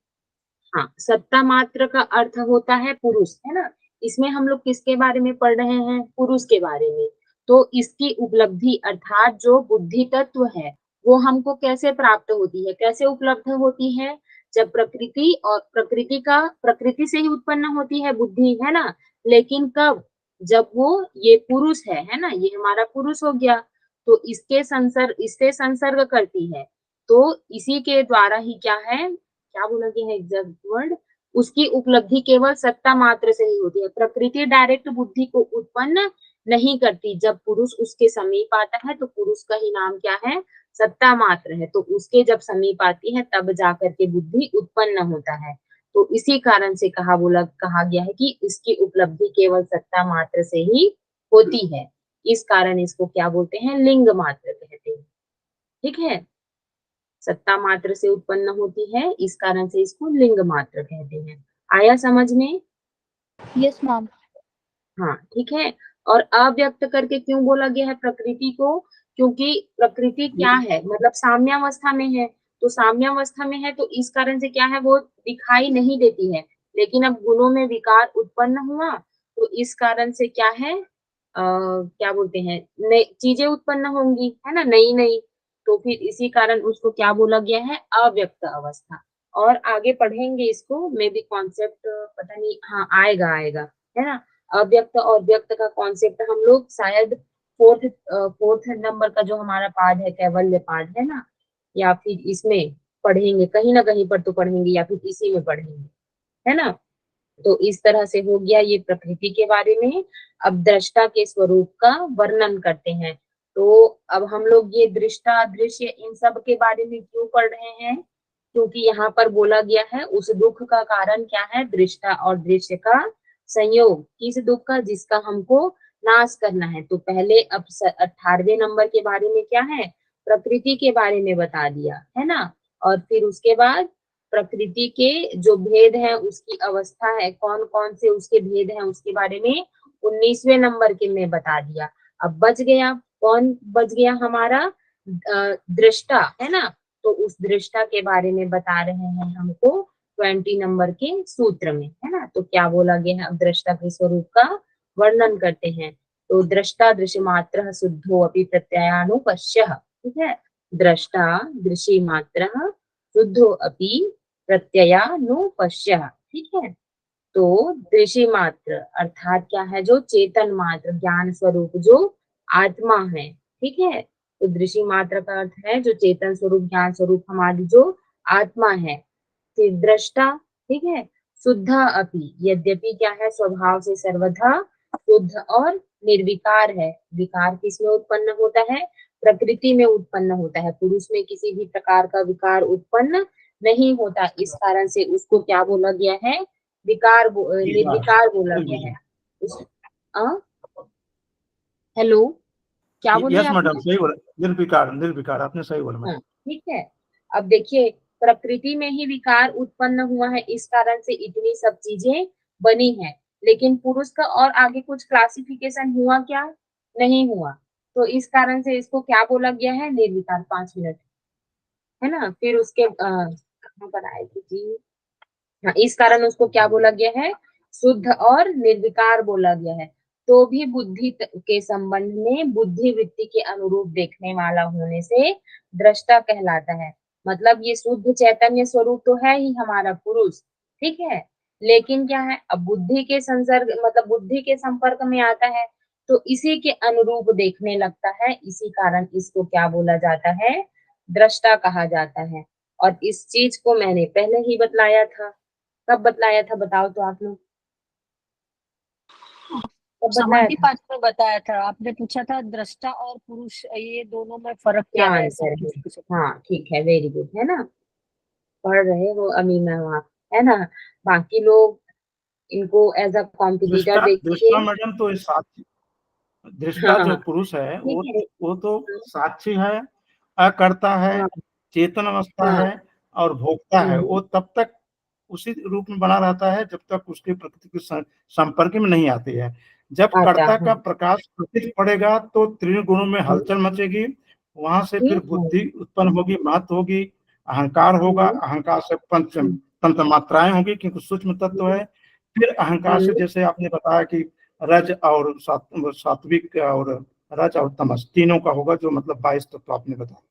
हाँ, सत्ता मात्र का अर्थ होता है पुरुष, है ना। इसमें हम लोग किसके बारे में पढ़ रहे हैं, पुरुष के बारे में। तो इसकी उपलब्धि अर्थात जो बुद्धि तत्व है वो हमको कैसे प्राप्त होती है, कैसे उपलब्ध होती है, जब प्रकृति और प्रकृति से ही उत्पन्न होती है बुद्धि, है ना। लेकिन कब, जब वो ये पुरुष है ना, ये हमारा पुरुष हो गया, तो इससे संसर्ग करती है। तो इसी के द्वारा ही क्या है, क्या बोला गया है एग्जैक्ट वर्ड, उसकी उपलब्धि केवल सत्ता मात्र से ही होती है। प्रकृति डायरेक्ट बुद्धि को उत्पन्न नहीं करती, जब पुरुष उसके समीप आता है तो पुरुष का ही नाम क्या है, सत्ता मात्र है। तो उसके जब समीप आती है तब जाकर के बुद्धि उत्पन्न होता है। तो इसी कारण से कहा गया है कि इसकी उपलब्धि केवल सत्ता मात्र से ही होती है। इस कारण इसको क्या बोलते हैं, लिंग मात्र कहते हैं, ठीक है। सत्ता मात्र से उत्पन्न होती है, इस कारण से इसको लिंग मात्र कहते हैं। आया समझ में? Yes ma'am. हाँ ठीक है। और अव्यक्त करके क्यों बोला गया है प्रकृति को, क्योंकि प्रकृति क्या है, मतलब साम्यावस्था में है। तो साम्यावस्था में है तो इस कारण से क्या है, वो दिखाई नहीं देती है। लेकिन अब गुणों में विकार उत्पन्न हुआ तो इस कारण से क्या है, क्या बोलते हैं, नई चीजें उत्पन्न होंगी, है ना, नई नई। तो फिर इसी कारण उसको क्या बोला गया है, अव्यक्त अवस्था। और आगे पढ़ेंगे इसको, मे बी कॉन्सेप्ट पता नहीं, हाँ आएगा आएगा, है ना। अव्यक्त और व्यक्त का कॉन्सेप्ट हम लोग शायद फोर्थ नंबर का जो हमारा पाठ है, कैवल्य पाठ है ना, या फिर इसमें पढ़ेंगे, कहीं ना कहीं पर तो पढ़ेंगे, या फिर इसी में पढ़ेंगे, है ना। तो इस तरह से हो गया ये प्रकृति के बारे में। अब दृष्टा के स्वरूप का वर्णन करते हैं। तो अब हम लोग ये दृष्टा, दृश्य, इन सब के बारे में क्यों पढ़ रहे हैं, क्योंकि यहाँ पर बोला गया है उस दुख का कारण क्या है, दृष्टा और दृश्य का संयोग। किस दुख का, जिसका हमको नाश करना है। तो पहले अब 18वें नंबर के बारे में क्या है, प्रकृति के बारे में बता दिया, है ना। और फिर उसके बाद प्रकृति के जो भेद है, उसकी अवस्था है, कौन कौन से उसके भेद हैं उसके बारे में 19वें नंबर के में बता दिया। अब बच गया, कौन बच गया हमारा दृष्टा, है ना। तो उस दृष्टा के बारे में बता रहे हैं हमको 20 नंबर के सूत्र में, है ना। तो क्या बोला गया है, अब दृष्टा के स्वरूप का वर्णन करते हैं। तो दृष्टा दृश्यमात्रः शुद्धो अपि प्रत्ययानुपश्यः, ठीक है। दृष्टा दृश्यमात्रः शुद्धो अपि प्रत्ययानुपश्यः, ठीक है। तो दृश्य मात्र अर्थात क्या है, जो चेतन मात्र ज्ञान स्वरूप जो आत्मा है, ठीक है। तो दृश्य मात्र का अर्थ है जो चेतन स्वरूप ज्ञान स्वरूप हमारी जो आत्मा है। फिर दृष्टा, ठीक है। शुद्ध अपि, यद्यपि क्या है, स्वभाव से सर्वथा शुद्ध और निर्विकार है। विकार किसमें उत्पन्न होता है, प्रकृति में उत्पन्न होता है। पुरुष में किसी भी प्रकार का विकार उत्पन्न नहीं होता, इस कारण से उसको क्या बोला गया है, निर्विकार बोला गया है। हेलो, क्या बोले यस आपने? मैडम, सही बोला, निर्विकार, निर्विकार, आपने सही बोला मैडम। ठीक है। अब देखिए, प्रकृति में ही विकार उत्पन्न हुआ है, इस कारण से इतनी सब चीजें बनी है। लेकिन पुरुष का और आगे कुछ क्लासिफिकेशन हुआ क्या, नहीं हुआ। तो इस कारण से इसको क्या बोला गया है, निर्विकार। 5 मिनट, है ना। फिर उसके कहाँ पर आए थे जी, हाँ, इस कारण उसको क्या बोला गया है, शुद्ध और निर्विकार बोला गया है। तो भी बुद्धि के संबंध में बुद्धि वृत्ति के अनुरूप देखने वाला होने से दृष्टा कहलाता है। मतलब ये शुद्ध चैतन्य स्वरूप तो है ही हमारा पुरुष, ठीक है। लेकिन क्या है, अब बुद्धि के संसर्ग मतलब बुद्धि के संपर्क में आता है, तो इसी के अनुरूप देखने लगता है। इसी कारण इसको क्या बोला जाता है, दृष्टा कहा जाता है। और इस चीज को मैंने पहले ही बतलाया था। कब बतलाया था बताओ तो आप लोग, कब बताया समाधि था? पाठ में बताया था, आपने पूछा था दृष्टा और पुरुष ये दोनों में फर्क क्या क्या है, ऐसा अंतर है? कुछ। हाँ ठीक है, वेरी गुड, है ना। पढ़ रहे हो अमीना वहाँ, है ना। बाकी लोग इनको एज अ कॉम्पिटिटर दृष्टा, देखिए। दृष्टा मैडम तो साक्षी, दृष्टा हाँ जो हाँ, पुरुष है ठीक है। वो तो साक्षी है, अकर्ता है, हाँ चेतन अवस्था हाँ। है और भोक्ता है। हम्म, वो तब तक उसी रूप में बना रहता है जब तक उसके प्रकृति के संपर्क में नहीं आती है। जब आता कर्ता का है। प्रकाश प्रतिदिन पड़ेगा तो त्रिगुण गुणों में हम्म, हलचल मचेगी, वहां से फिर ठीक है। बुद्धि उत्पन्न होगी, महत्व होगी, अहंकार होगा, हम्म, अहंकार से पंच हम्म, तंत्र मात्राएं होंगी क्योंकि सूक्ष्म तत्व है। फिर अहंकार से, हम्म, जैसे आपने बताया कि रज और सात्विक और रज और तमस तीनों का होगा, जो मतलब 22 तत्व आपने बताया,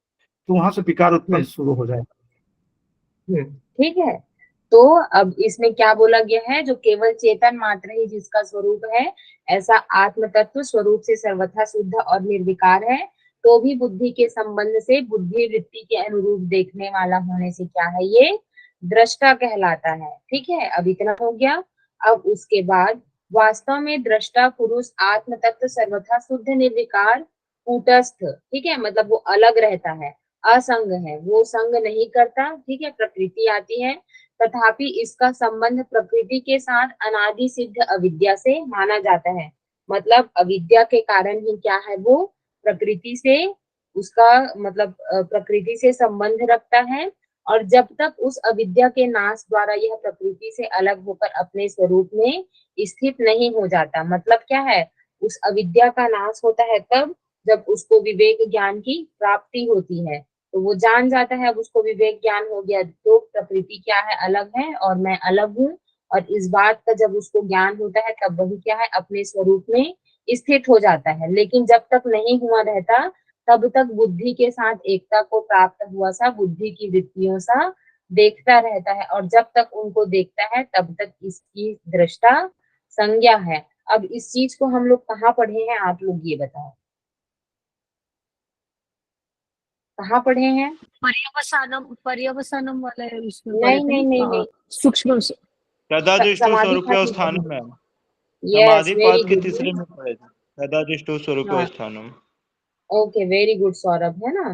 तो वहां से विकार उत्पन्न हम्म, शुरू हो जाएगा। ठीक है। तो अब इसमें क्या बोला गया है, जो केवल चेतन मात्र ही जिसका स्वरूप है, ऐसा आत्म तत्व स्वरूप से सर्वथा शुद्ध और निर्विकार है। तो भी बुद्धि के संबंध से बुद्धि वृत्ति के अनुरूप देखने वाला होने से क्या है, ये दृष्टा कहलाता है। ठीक है, अब इतना हो गया। अब उसके बाद वास्तव में दृष्टा पुरुष आत्म तत्व सर्वथा शुद्ध निर्विकार कूटस्थ, ठीक है, मतलब वो अलग रहता है, असंग है, वो संग नहीं करता, ठीक है। प्रकृति आती है, तथापि इसका संबंध प्रकृति के साथ अनादि सिद्ध अविद्या से माना जाता है। मतलब अविद्या के कारण ही क्या है, वो प्रकृति से उसका मतलब प्रकृति से संबंध रखता है। और जब तक उस अविद्या के नाश द्वारा यह प्रकृति से अलग होकर अपने स्वरूप में स्थित नहीं हो जाता। मतलब क्या है, उस अविद्या का नाश होता है तब जब उसको विवेक ज्ञान की प्राप्ति होती है। तो वो जान जाता है, अब उसको विवेक ज्ञान हो गया, तो प्रकृति क्या है, अलग है और मैं अलग हूँ। और इस बात का जब उसको ज्ञान होता है तब वही क्या है, अपने स्वरूप में स्थित हो जाता है। लेकिन जब तक नहीं हुआ रहता तब तक बुद्धि के साथ एकता को प्राप्त हुआ सा बुद्धि की वृत्तियों सा देखता रहता है। और जब तक उनको देखता है तब तक इसकी दृष्टा संज्ञा है। अब इस चीज को हम लोग कहाँ पढ़े हैं, आप लोग ये बताओ, कहाँ पढ़े हैं? पर्यवसानम वाले उसमें पढ़े नहीं थे नहीं नहीं ना, नहीं, सूक्ष्म से। तदादिष्टु समाधि स्वरूप पाठ में। स्थानम में, यस, समाधि वेरी पाद के गुड। तीसरे में पढ़े थे, तदादिष्टु स्वरूप हाँ, स्थानम। ओके, वेरी गुड सौरभ, है ना।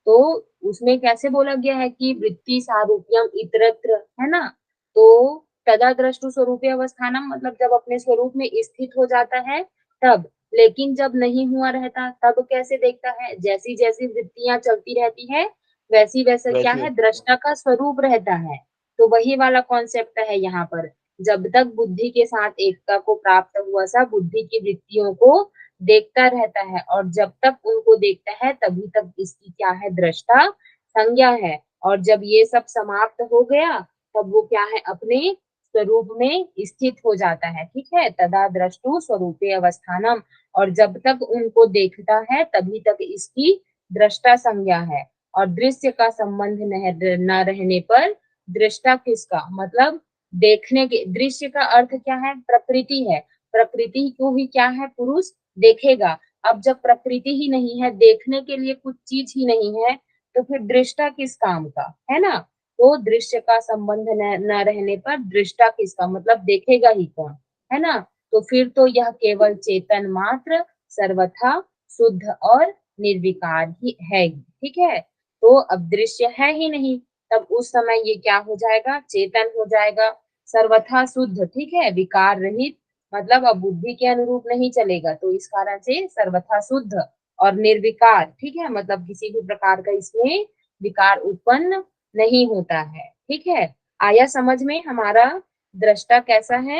तो उसमें कैसे बोला गया है कि वृत्ति सारूप्यम इतरत्र, है ना। तो तदा द्रष्टु स्वरूपीय अवस्थानम मतलब जब अपने स्वरूप में स्थित हो जाता है तब। लेकिन जब नहीं हुआ रहता तब कैसे देखता है, जैसी जैसी वृत्तियां चलती रहती है वैसी वैसे क्या वैसे है, दृष्टा का स्वरूप रहता है। तो वही वाला कॉन्सेप्ट है यहाँ पर जब तक बुद्धि के साथ एकता को प्राप्त हुआ सा बुद्धि की वृत्तियों को देखता रहता है, और जब तक उनको देखता है तभी तक इसकी क्या है, दृष्टा संज्ञा है। और जब ये सब समाप्त हो गया तब वो क्या है, अपने स्वरूप में स्थित हो जाता है। ठीक है, तदा द्रष्टु स्वरूपे अवस्थानम, और जब तक उनको देखता है तभी तक इसकी दृष्टा संज्ञा है। और दृश्य का संबंध न रहने पर दृष्टा किसका, मतलब देखने के, दृश्य का अर्थ क्या है, प्रकृति है। प्रकृति को ही क्या है, पुरुष देखेगा। अब जब प्रकृति ही नहीं है, देखने के लिए कुछ चीज ही नहीं है, तो फिर दृष्टा किस काम का, है ना। तो दृश्य का संबंध न रहने पर दृष्टा किसका, मतलब देखेगा ही कौन, है ना। तो फिर तो यह केवल चेतन मात्र सर्वथा शुद्ध और निर्विकार ही है। ठीक है, तो अब दृश्य है ही नहीं, तब उस समय ये क्या हो जाएगा, चेतन हो जाएगा, सर्वथा शुद्ध। ठीक है, विकार रहित, मतलब अब बुद्धि के अनुरूप नहीं चलेगा, तो इस कारण से सर्वथा शुद्ध और निर्विकार। ठीक है, मतलब किसी भी प्रकार का इसमें विकार उत्पन्न नहीं होता है। ठीक है, आया समझ में हमारा दृष्टा कैसा है।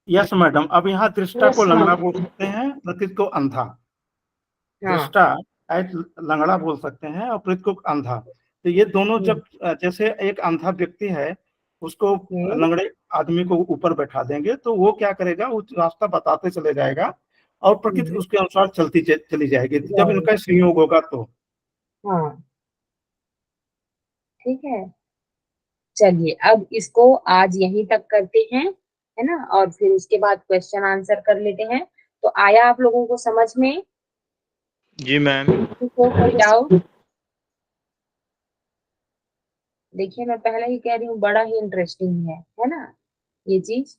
यस मैडम, अब यहाँ दृष्टा को लंगड़ा बोल सकते हैं, प्रकृति को अंधा। दृष्टा लंगड़ा बोल सकते हैं और प्रकृति को अंधा। तो ये दोनों जब, जैसे एक अंधा व्यक्ति है, उसको लंगड़े आदमी को ऊपर बैठा देंगे तो वो क्या करेगा, वो रास्ता बताते चले जाएगा और प्रकृति उसके अनुसार चलती चली जाएगी, जब इनका संयोग होगा तो। हाँ, ठीक है, चलिए अब इसको आज यहीं तक करते हैं, है ना, और फिर उसके बाद क्वेश्चन आंसर कर लेते हैं। तो आया आप लोगों को समझ में। जी मैम। कोई डाउट। देखिए मैं पहले ही कह रही हूँ, बड़ा ही इंटरेस्टिंग है ना ये चीज।